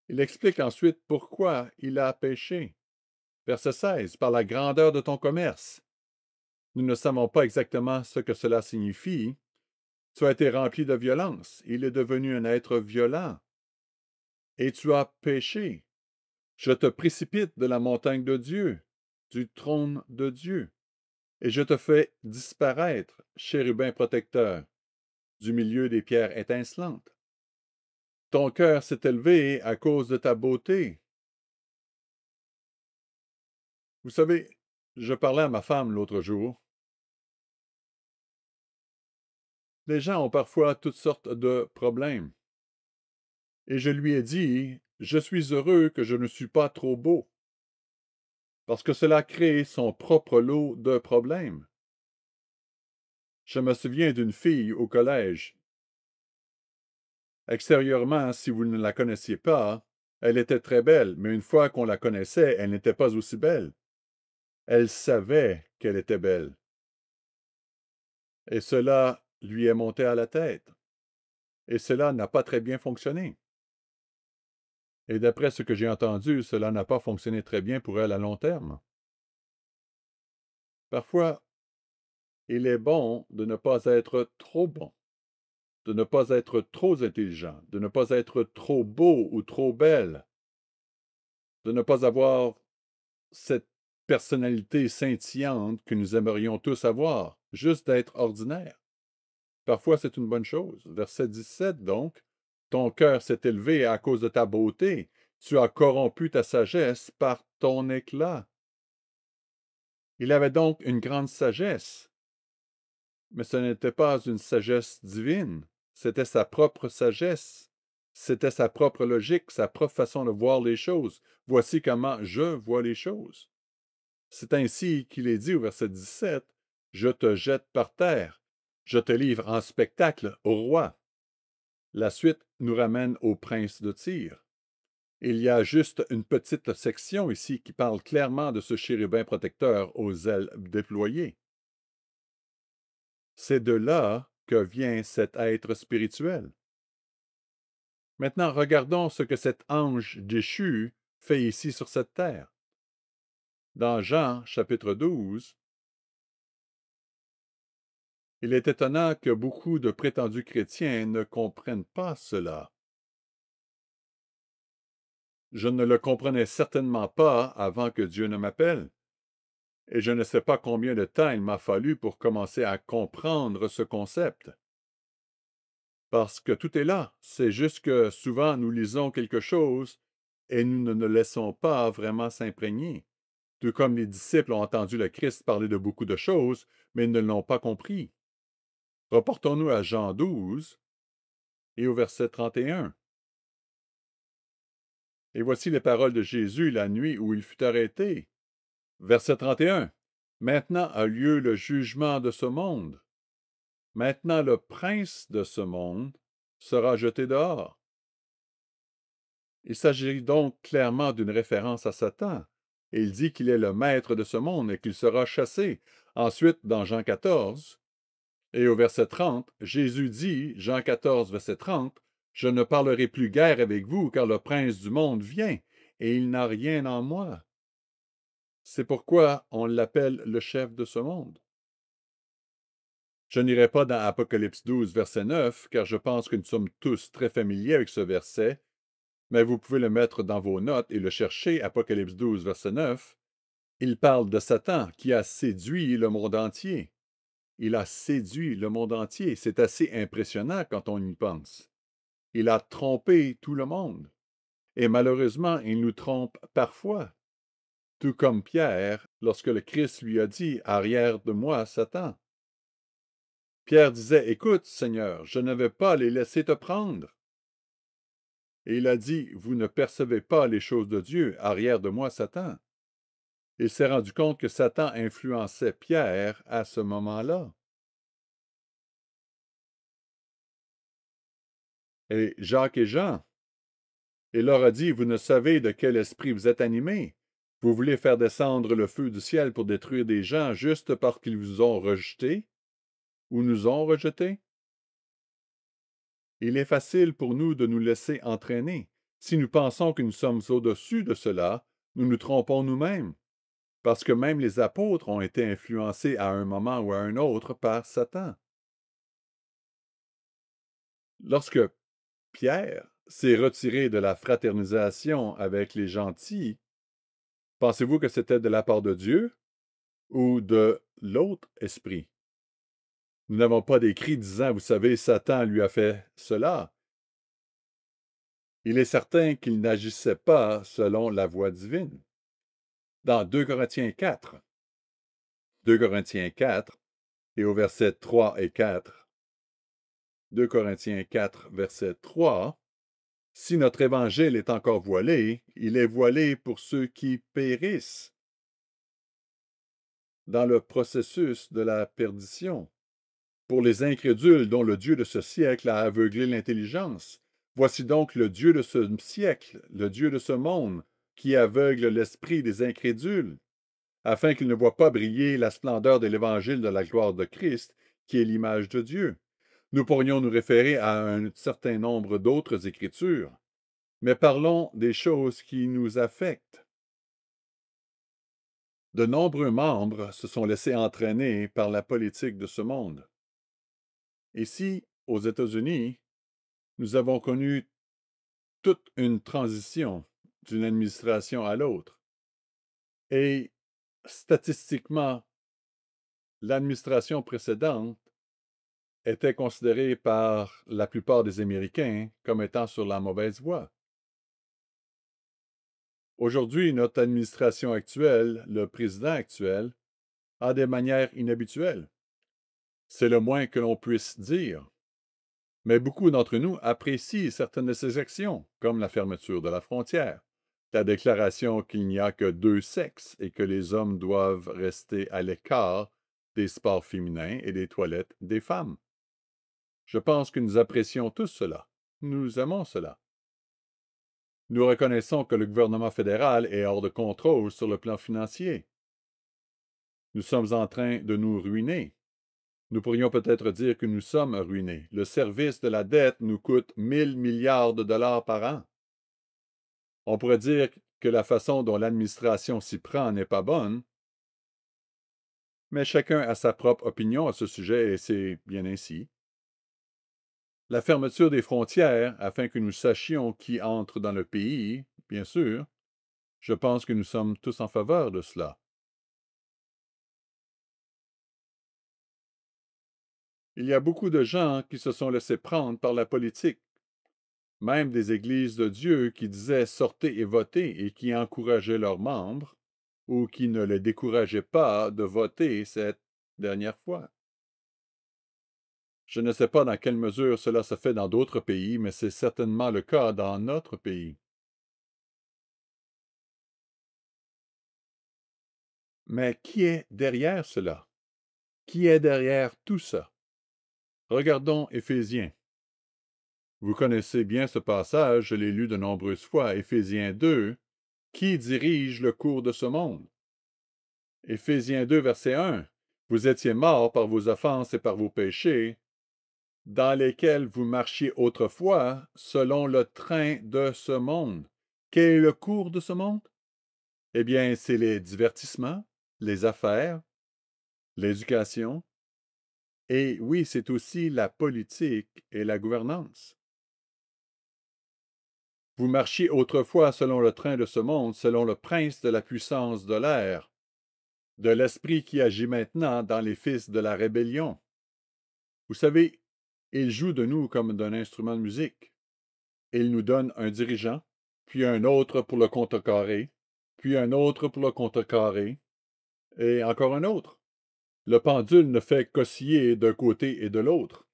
Il explique ensuite pourquoi il a péché. Verset 16, par la grandeur de ton commerce. Nous ne savons pas exactement ce que cela signifie. Tu as été rempli de violence. Il est devenu un être violent. Et tu as péché. Je te précipite de la montagne de Dieu, du trône de Dieu, et je te fais disparaître, chérubin protecteur, du milieu des pierres étincelantes. Ton cœur s'est élevé à cause de ta beauté. Vous savez, je parlais à ma femme l'autre jour. Les gens ont parfois toutes sortes de problèmes. Et je lui ai dit, je suis heureux que je ne suis pas trop beau, parce que cela crée son propre lot de problèmes. Je me souviens d'une fille au collège. Extérieurement, si vous ne la connaissiez pas, elle était très belle, mais une fois qu'on la connaissait, elle n'était pas aussi belle. Elle savait qu'elle était belle. Et cela lui est monté à la tête. Et cela n'a pas très bien fonctionné. Et d'après ce que j'ai entendu, cela n'a pas fonctionné très bien pour elle à long terme. Parfois, il est bon de ne pas être trop bon, de ne pas être trop intelligent, de ne pas être trop beau ou trop belle, de ne pas avoir cette personnalité scintillante que nous aimerions tous avoir, juste d'être ordinaire. Parfois, c'est une bonne chose. Verset 17, donc, ton cœur s'est élevé à cause de ta beauté, tu as corrompu ta sagesse par ton éclat. Il avait donc une grande sagesse, mais ce n'était pas une sagesse divine, c'était sa propre sagesse, c'était sa propre logique, sa propre façon de voir les choses. Voici comment je vois les choses. C'est ainsi qu'il est dit au verset 17, « Je te jette par terre, je te livre en spectacle au roi. » La suite nous ramène au prince de Tyr. Il y a juste une petite section ici qui parle clairement de ce chérubin protecteur aux ailes déployées. C'est de là que vient cet être spirituel. Maintenant, regardons ce que cet ange déchu fait ici sur cette terre. Dans Jean, chapitre 12, il est étonnant que beaucoup de prétendus chrétiens ne comprennent pas cela. Je ne le comprenais certainement pas avant que Dieu ne m'appelle. Et je ne sais pas combien de temps il m'a fallu pour commencer à comprendre ce concept. Parce que tout est là. C'est juste que souvent nous lisons quelque chose et nous ne nous laissons pas vraiment s'imprégner. Tout comme les disciples ont entendu le Christ parler de beaucoup de choses, mais ils ne l'ont pas compris. Reportons-nous à Jean 12 et au verset 31. Et voici les paroles de Jésus la nuit où il fut arrêté. Verset 31. Maintenant a lieu le jugement de ce monde. Maintenant le prince de ce monde sera jeté dehors. Il s'agit donc clairement d'une référence à Satan. Et il dit qu'il est le maître de ce monde et qu'il sera chassé. Ensuite, dans Jean 14, et au verset 30, Jésus dit, Jean 14, verset 30, « Je ne parlerai plus guère avec vous, car le prince du monde vient, et il n'a rien en moi. » C'est pourquoi on l'appelle le chef de ce monde. Je n'irai pas dans Apocalypse 12, verset 9, car je pense que nous sommes tous très familiers avec ce verset, mais vous pouvez le mettre dans vos notes et le chercher, Apocalypse 12, verset 9. Il parle de Satan qui a séduit le monde entier. Il a séduit le monde entier. C'est assez impressionnant quand on y pense. Il a trompé tout le monde. Et malheureusement, il nous trompe parfois. Tout comme Pierre, lorsque le Christ lui a dit « Arrière de moi, Satan ». Pierre disait « Écoute, Seigneur, je ne vais pas les laisser te prendre. » Et il a dit « Vous ne percevez pas les choses de Dieu, arrière de moi, Satan. » Il s'est rendu compte que Satan influençait Pierre à ce moment-là. Et Jacques et Jean, il leur a dit, vous ne savez de quel esprit vous êtes animés. Vous voulez faire descendre le feu du ciel pour détruire des gens juste parce qu'ils vous ont rejetés ou nous ont rejetés? Il est facile pour nous de nous laisser entraîner. Si nous pensons que nous sommes au-dessus de cela, nous nous trompons nous-mêmes, parce que même les apôtres ont été influencés à un moment ou à un autre par Satan. Lorsque Pierre s'est retiré de la fraternisation avec les gentils, pensez-vous que c'était de la part de Dieu ou de l'autre esprit? Nous n'avons pas d'écrit disant, vous savez, Satan lui a fait cela. Il est certain qu'il n'agissait pas selon la voie divine. Dans 2 Corinthiens 4, 2 Corinthiens 4 et au verset 3 et 4, 2 Corinthiens 4, verset 3, si notre évangile est encore voilé, il est voilé pour ceux qui périssent dans le processus de la perdition, pour les incrédules dont le Dieu de ce siècle a aveuglé l'intelligence. Voici donc le Dieu de ce siècle, le Dieu de ce monde, qui aveugle l'esprit des incrédules, afin qu'ils ne voient pas briller la splendeur de l'évangile de la gloire de Christ, qui est l'image de Dieu. Nous pourrions nous référer à un certain nombre d'autres écritures, mais parlons des choses qui nous affectent. De nombreux membres se sont laissés entraîner par la politique de ce monde. Ici, aux États-Unis, nous avons connu toute une transition d'une administration à l'autre. Et statistiquement, l'administration précédente était considérée par la plupart des Américains comme étant sur la mauvaise voie. Aujourd'hui, notre administration actuelle, le président actuel, a des manières inhabituelles. C'est le moins que l'on puisse dire. Mais beaucoup d'entre nous apprécient certaines de ces actions, comme la fermeture de la frontière, la déclaration qu'il n'y a que deux sexes et que les hommes doivent rester à l'écart des sports féminins et des toilettes des femmes. Je pense que nous apprécions tous cela. Nous aimons cela. Nous reconnaissons que le gouvernement fédéral est hors de contrôle sur le plan financier. Nous sommes en train de nous ruiner. Nous pourrions peut-être dire que nous sommes ruinés. Le service de la dette nous coûte 1000 milliards de dollars par an. On pourrait dire que la façon dont l'administration s'y prend n'est pas bonne, mais chacun a sa propre opinion à ce sujet et c'est bien ainsi. La fermeture des frontières afin que nous sachions qui entre dans le pays, bien sûr, je pense que nous sommes tous en faveur de cela. Il y a beaucoup de gens qui se sont laissés prendre par la politique, même des églises de Dieu qui disaient sortez et votez et qui encourageaient leurs membres ou qui ne les décourageaient pas de voter cette dernière fois. Je ne sais pas dans quelle mesure cela se fait dans d'autres pays, mais c'est certainement le cas dans notre pays. Mais qui est derrière cela? Qui est derrière tout ça? Regardons Éphésiens. Vous connaissez bien ce passage, je l'ai lu de nombreuses fois, Éphésiens 2. Qui dirige le cours de ce monde? Éphésiens 2, verset 1. Vous étiez morts par vos offenses et par vos péchés, dans lesquels vous marchiez autrefois selon le train de ce monde. Quel est le cours de ce monde? Eh bien, c'est les divertissements, les affaires, l'éducation, et oui, c'est aussi la politique et la gouvernance. Vous marchiez autrefois selon le train de ce monde, selon le prince de la puissance de l'air, de l'esprit qui agit maintenant dans les fils de la rébellion. Vous savez, il joue de nous comme d'un instrument de musique. Il nous donne un dirigeant, puis un autre pour le contrecarrer, puis un autre pour le contrecarrer, et encore un autre. Le pendule ne fait qu'osciller d'un côté et de l'autre.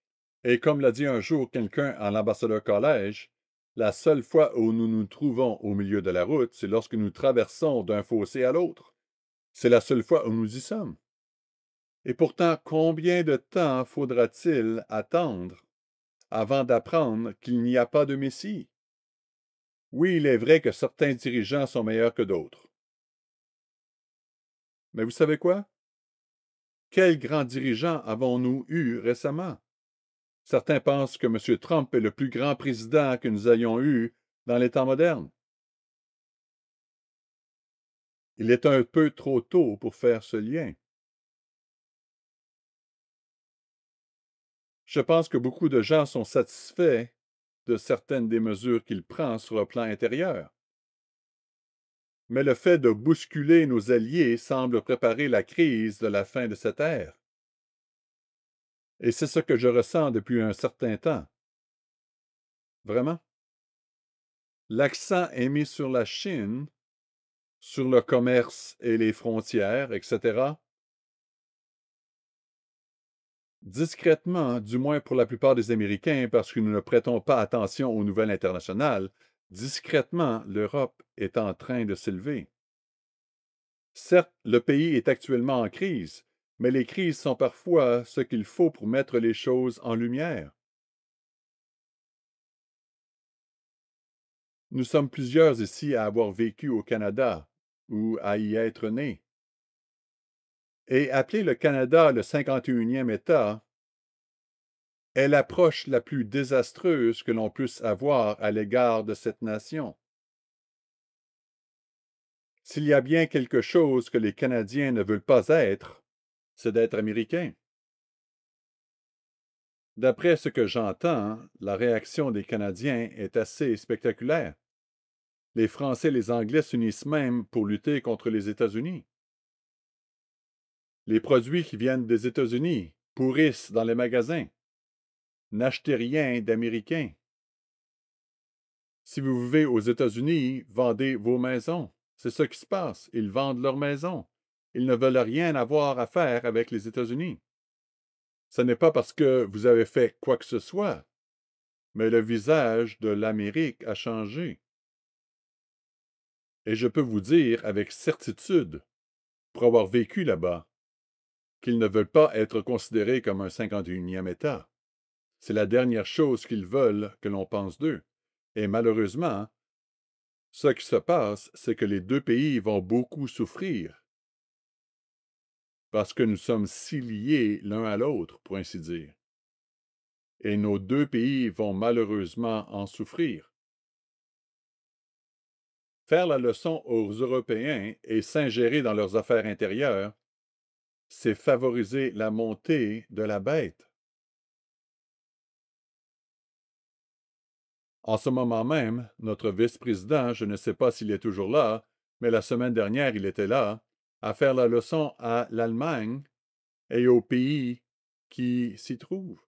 Et comme l'a dit un jour quelqu'un à l'ambassadeur collège, la seule fois où nous nous trouvons au milieu de la route, c'est lorsque nous traversons d'un fossé à l'autre. C'est la seule fois où nous y sommes. Et pourtant, combien de temps faudra-t-il attendre avant d'apprendre qu'il n'y a pas de Messie? Oui, il est vrai que certains dirigeants sont meilleurs que d'autres. Mais vous savez quoi? Quels grands dirigeants avons-nous eus récemment? Certains pensent que M. Trump est le plus grand président que nous ayons eu dans les temps modernes. Il est un peu trop tôt pour faire ce lien. Je pense que beaucoup de gens sont satisfaits de certaines des mesures qu'il prend sur le plan intérieur. Mais le fait de bousculer nos alliés semble préparer la crise de la fin de cette ère. Et c'est ce que je ressens depuis un certain temps. Vraiment. L'accent est mis sur la Chine, sur le commerce et les frontières, etc. Discrètement, du moins pour la plupart des Américains, parce que nous ne prêtons pas attention aux nouvelles internationales, discrètement, l'Europe est en train de s'élever. Certes, le pays est actuellement en crise, mais les crises sont parfois ce qu'il faut pour mettre les choses en lumière. Nous sommes plusieurs ici à avoir vécu au Canada ou à y être nés. Et appeler le Canada le 51e État est l'approche la plus désastreuse que l'on puisse avoir à l'égard de cette nation. S'il y a bien quelque chose que les Canadiens ne veulent pas être, c'est d'être Américains. D'après ce que j'entends, la réaction des Canadiens est assez spectaculaire. Les Français et les Anglais s'unissent même pour lutter contre les États-Unis. Les produits qui viennent des États-Unis pourrissent dans les magasins. N'achetez rien d'américain. Si vous vivez aux États-Unis, vendez vos maisons. C'est ce qui se passe. Ils vendent leurs maisons. Ils ne veulent rien avoir à faire avec les États-Unis. Ce n'est pas parce que vous avez fait quoi que ce soit, mais le visage de l'Amérique a changé. Et je peux vous dire avec certitude, pour avoir vécu là-bas, qu'ils ne veulent pas être considérés comme un 51e État. C'est la dernière chose qu'ils veulent que l'on pense d'eux. Et malheureusement, ce qui se passe, c'est que les deux pays vont beaucoup souffrir parce que nous sommes si liés l'un à l'autre, pour ainsi dire. Et nos deux pays vont malheureusement en souffrir. Faire la leçon aux Européens et s'ingérer dans leurs affaires intérieures, c'est favoriser la montée de la bête. En ce moment même, notre vice-président, je ne sais pas s'il est toujours là, mais la semaine dernière, il était là, à faire la leçon à l'Allemagne et aux pays qui s'y trouvent.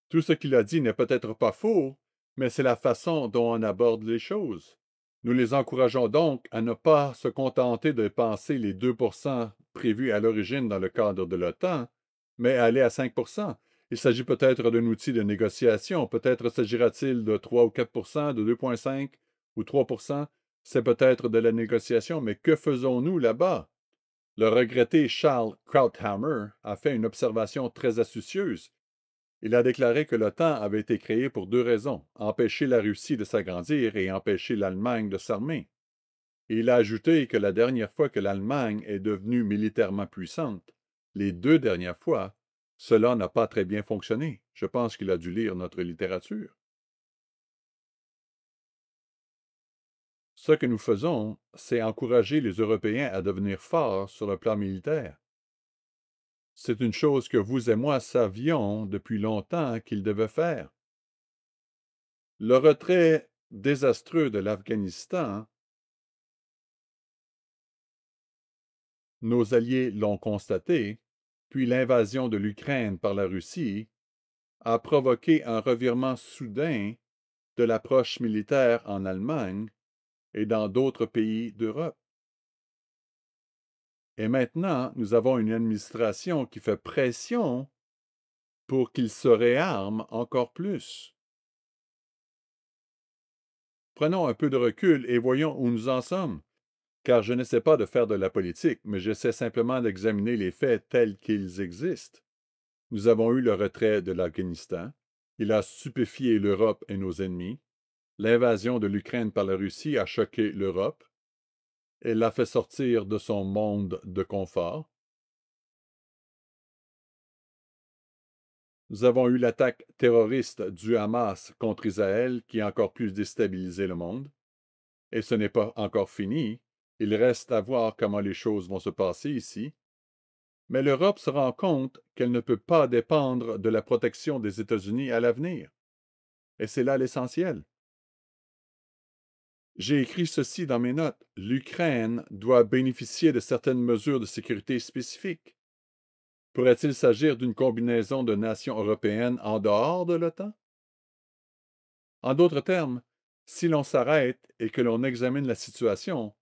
Tout ce qu'il a dit n'est peut-être pas faux, mais c'est la façon dont on aborde les choses. Nous les encourageons donc à ne pas se contenter de penser les 2% prévus à l'origine dans le cadre de l'OTAN, mais aller à 5%. Il s'agit peut-être d'un outil de négociation. Peut-être s'agira-t-il de 3 ou 4%, de 2,5 ou 3%. C'est peut-être de la négociation, mais que faisons-nous là-bas? Le regretté Charles Krauthammer a fait une observation très astucieuse. Il a déclaré que l'OTAN avait été créé pour deux raisons, empêcher la Russie de s'agrandir et empêcher l'Allemagne de s'armer. Et il a ajouté que la dernière fois que l'Allemagne est devenue militairement puissante, les deux dernières fois, cela n'a pas très bien fonctionné. Je pense qu'il a dû lire notre littérature. Ce que nous faisons, c'est encourager les Européens à devenir forts sur le plan militaire. C'est une chose que vous et moi savions depuis longtemps qu'ils devaient faire. Le retrait désastreux de l'Afghanistan, nos alliés l'ont constaté, puis l'invasion de l'Ukraine par la Russie, a provoqué un revirement soudain de l'approche militaire en Allemagne et dans d'autres pays d'Europe. Et maintenant, nous avons une administration qui fait pression pour qu'ils se réarment encore plus. Prenons un peu de recul et voyons où nous en sommes, car je n'essaie pas de faire de la politique, mais j'essaie simplement d'examiner les faits tels qu'ils existent. Nous avons eu le retrait de l'Afghanistan. Il a stupéfié l'Europe et nos ennemis. L'invasion de l'Ukraine par la Russie a choqué l'Europe. Elle l'a fait sortir de son monde de confort. Nous avons eu l'attaque terroriste du Hamas contre Israël qui a encore plus déstabilisé le monde. Et ce n'est pas encore fini. Il reste à voir comment les choses vont se passer ici. Mais l'Europe se rend compte qu'elle ne peut pas dépendre de la protection des États-Unis à l'avenir. Et c'est là l'essentiel. J'ai écrit ceci dans mes notes. L'Ukraine doit bénéficier de certaines mesures de sécurité spécifiques. Pourrait-il s'agir d'une combinaison de nations européennes en dehors de l'OTAN? En d'autres termes, si l'on s'arrête et que l'on examine la situation,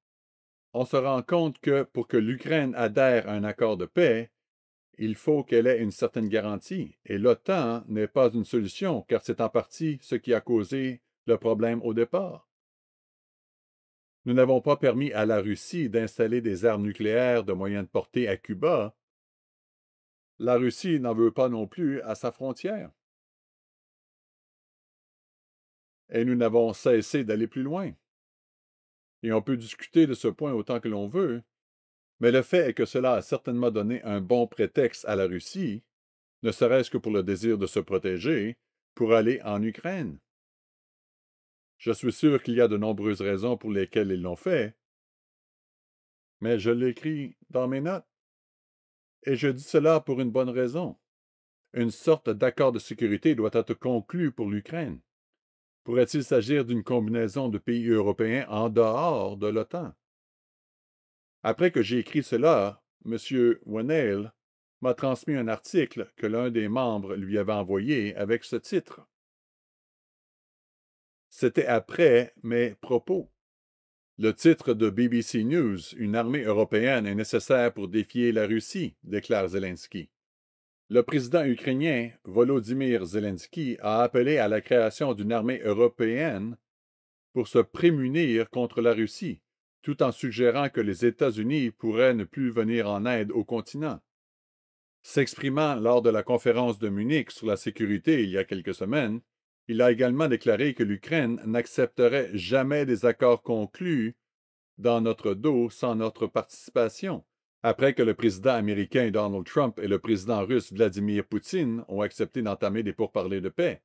on se rend compte que pour que l'Ukraine adhère à un accord de paix, il faut qu'elle ait une certaine garantie. Et l'OTAN n'est pas une solution, car c'est en partie ce qui a causé le problème au départ. Nous n'avons pas permis à la Russie d'installer des armes nucléaires de moyenne portée à Cuba. La Russie n'en veut pas non plus à sa frontière. Et nous n'avons cessé d'aller plus loin. Et on peut discuter de ce point autant que l'on veut, mais le fait est que cela a certainement donné un bon prétexte à la Russie, ne serait-ce que pour le désir de se protéger, pour aller en Ukraine. Je suis sûr qu'il y a de nombreuses raisons pour lesquelles ils l'ont fait, mais je l'écris dans mes notes. Et je dis cela pour une bonne raison. Une sorte d'accord de sécurité doit être conclu pour l'Ukraine. Pourrait-il s'agir d'une combinaison de pays européens en dehors de l'OTAN? Après que j'ai écrit cela, M. Wennell m'a transmis un article que l'un des membres lui avait envoyé avec ce titre. C'était après mes propos. Le titre de BBC News, Une armée européenne est nécessaire pour défier la Russie, déclare Zelensky. Le président ukrainien Volodymyr Zelensky a appelé à la création d'une armée européenne pour se prémunir contre la Russie, tout en suggérant que les États-Unis pourraient ne plus venir en aide au continent. S'exprimant lors de la conférence de Munich sur la sécurité il y a quelques semaines, il a également déclaré que l'Ukraine n'accepterait jamais des accords conclus dans notre dos sans notre participation, après que le président américain Donald Trump et le président russe Vladimir Poutine ont accepté d'entamer des pourparlers de paix.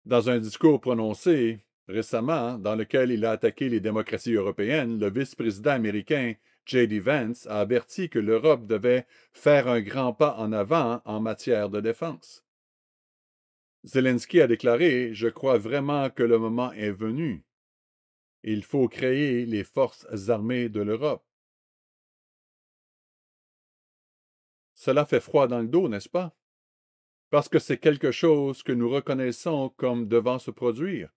Dans un discours prononcé récemment, dans lequel il a attaqué les démocraties européennes, le vice-président américain J.D. Vance a averti que l'Europe devait faire un grand pas en avant en matière de défense. Zelensky a déclaré « Je crois vraiment que le moment est venu. Il faut créer les forces armées de l'Europe. » Cela fait froid dans le dos, n'est-ce pas? Parce que c'est quelque chose que nous reconnaissons comme devant se produire.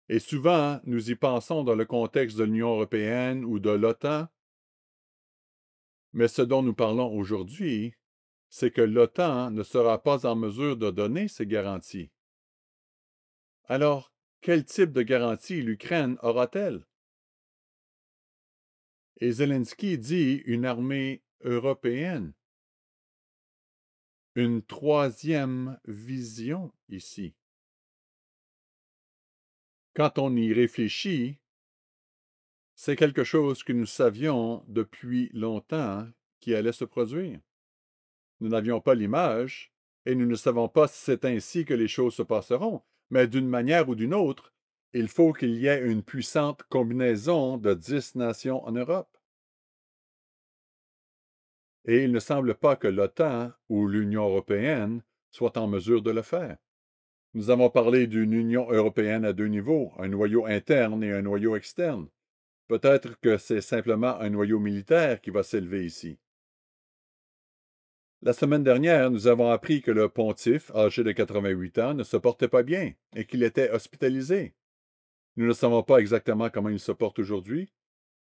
Et souvent, nous y pensons dans le contexte de l'Union européenne ou de l'OTAN. Mais ce dont nous parlons aujourd'hui, c'est que l'OTAN ne sera pas en mesure de donner ces garanties. Alors, quel type de garantie l'Ukraine aura-t-elle? Et Zelensky dit une armée européenne. Une troisième vision ici. Quand on y réfléchit, c'est quelque chose que nous savions depuis longtemps qui allait se produire. Nous n'avions pas l'image et nous ne savons pas si c'est ainsi que les choses se passeront, mais d'une manière ou d'une autre, il faut qu'il y ait une puissante combinaison de 10 nations en Europe. Et il ne semble pas que l'OTAN ou l'Union européenne soient en mesure de le faire. Nous avons parlé d'une Union européenne à deux niveaux, un noyau interne et un noyau externe. Peut-être que c'est simplement un noyau militaire qui va s'élever ici. La semaine dernière, nous avons appris que le pontife, âgé de 88 ans, ne se portait pas bien et qu'il était hospitalisé. Nous ne savons pas exactement comment il se porte aujourd'hui,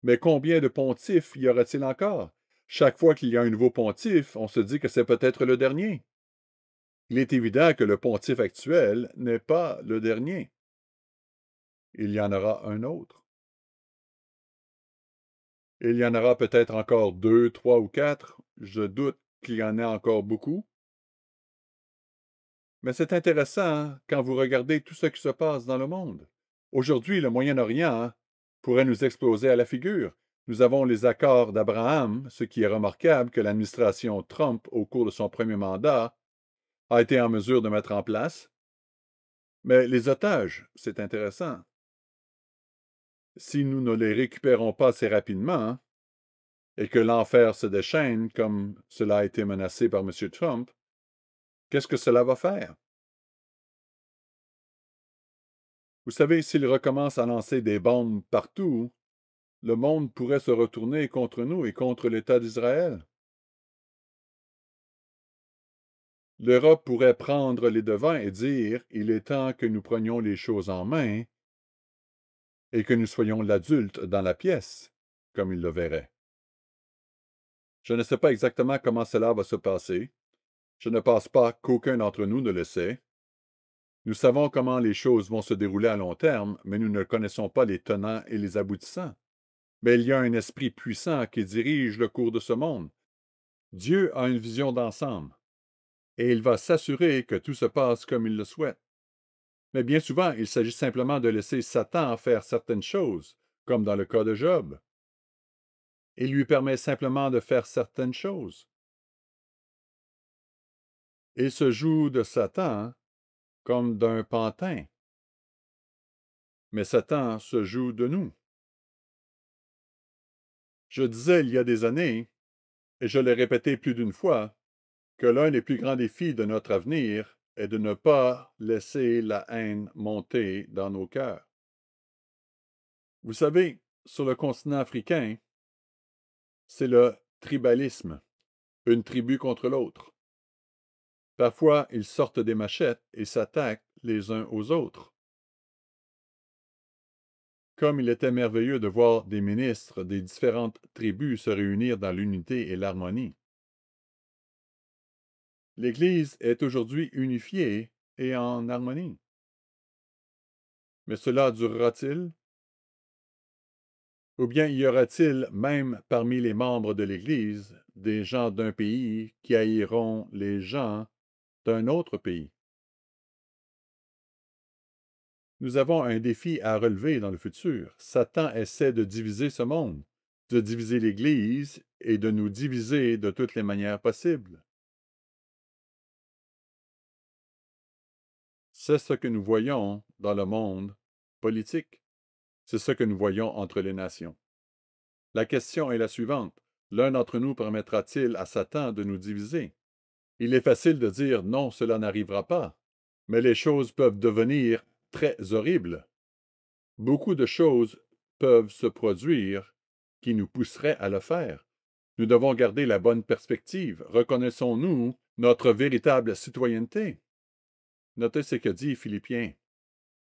mais combien de pontifes y aura-t-il encore? Chaque fois qu'il y a un nouveau pontife, on se dit que c'est peut-être le dernier. Il est évident que le pontife actuel n'est pas le dernier. Il y en aura un autre. Il y en aura peut-être encore 2, 3 ou 4. Je doute qu'il y en ait encore beaucoup. Mais c'est intéressant quand vous regardez tout ce qui se passe dans le monde. Aujourd'hui, le Moyen-Orient pourrait nous exploser à la figure. Nous avons les accords d'Abraham, ce qui est remarquable que l'administration Trump, au cours de son premier mandat, a été en mesure de mettre en place. Mais les otages, c'est intéressant. Si nous ne les récupérons pas assez rapidement et que l'enfer se déchaîne, comme cela a été menacé par M. Trump, qu'est-ce que cela va faire? Vous savez, s'il recommence à lancer des bombes partout, le monde pourrait se retourner contre nous et contre l'État d'Israël. L'Europe pourrait prendre les devants et dire « Il est temps que nous prenions les choses en main et que nous soyons l'adulte dans la pièce », comme il le verrait. Je ne sais pas exactement comment cela va se passer. Je ne pense pas qu'aucun d'entre nous ne le sait. Nous savons comment les choses vont se dérouler à long terme, mais nous ne connaissons pas les tenants et les aboutissants. Mais il y a un esprit puissant qui dirige le cours de ce monde. Dieu a une vision d'ensemble, et il va s'assurer que tout se passe comme il le souhaite. Mais bien souvent, il s'agit simplement de laisser Satan faire certaines choses, comme dans le cas de Job. Il lui permet simplement de faire certaines choses. Il se joue de Satan comme d'un pantin. Mais Satan se joue de nous. Je disais il y a des années, et je l'ai répété plus d'une fois, que l'un des plus grands défis de notre avenir est de ne pas laisser la haine monter dans nos cœurs. Vous savez, sur le continent africain, c'est le tribalisme, une tribu contre l'autre. Parfois, ils sortent des machettes et s'attaquent les uns aux autres. Comme il était merveilleux de voir des ministres des différentes tribus se réunir dans l'unité et l'harmonie. L'Église est aujourd'hui unifiée et en harmonie. Mais cela durera-t-il? Ou bien y aura-t-il, même parmi les membres de l'Église, des gens d'un pays qui haïront les gens d'un autre pays? Nous avons un défi à relever dans le futur. Satan essaie de diviser ce monde, de diviser l'Église et de nous diviser de toutes les manières possibles. C'est ce que nous voyons dans le monde politique. C'est ce que nous voyons entre les nations. La question est la suivante. L'un d'entre nous permettra-t-il à Satan de nous diviser? Il est facile de dire non, cela n'arrivera pas. Mais les choses peuvent devenir très horribles. Beaucoup de choses peuvent se produire qui nous pousseraient à le faire. Nous devons garder la bonne perspective. Reconnaissons-nous notre véritable citoyenneté? Notez ce que dit Philippiens.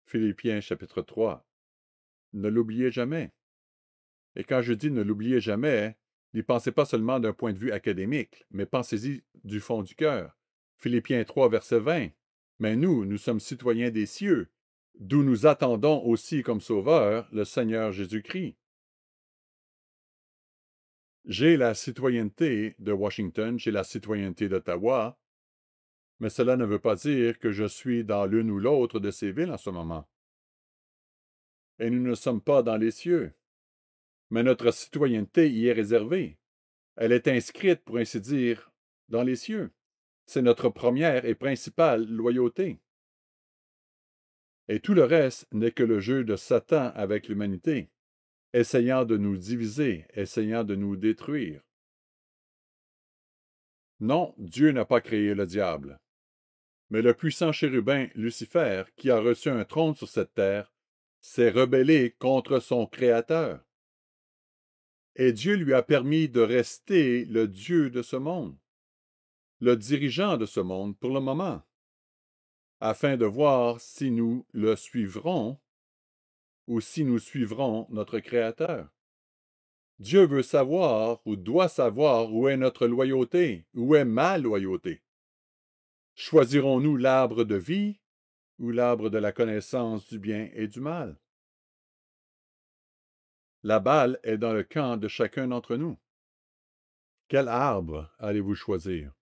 Philippiens chapitre 3. Ne l'oubliez jamais. Et quand je dis ne l'oubliez jamais, n'y pensez pas seulement d'un point de vue académique, mais pensez-y du fond du cœur. Philippiens 3, verset 20. Mais nous sommes citoyens des cieux, d'où nous attendons aussi comme sauveur le Seigneur Jésus-Christ. J'ai la citoyenneté de Washington, j'ai la citoyenneté d'Ottawa, mais cela ne veut pas dire que je suis dans l'une ou l'autre de ces villes en ce moment. Et nous ne sommes pas dans les cieux. Mais notre citoyenneté y est réservée. Elle est inscrite, pour ainsi dire, dans les cieux. C'est notre première et principale loyauté. Et tout le reste n'est que le jeu de Satan avec l'humanité, essayant de nous diviser, essayant de nous détruire. Non, Dieu n'a pas créé le diable. Mais le puissant chérubin Lucifer, qui a reçu un trône sur cette terre, s'est rebellé contre son Créateur. Et Dieu lui a permis de rester le Dieu de ce monde, le dirigeant de ce monde pour le moment, afin de voir si nous le suivrons ou si nous suivrons notre Créateur. Dieu veut savoir ou doit savoir où est notre loyauté, où est ma loyauté. Choisirons-nous l'arbre de vie ou l'arbre de la connaissance du bien et du mal? La balle est dans le camp de chacun d'entre nous. Quel arbre allez-vous choisir?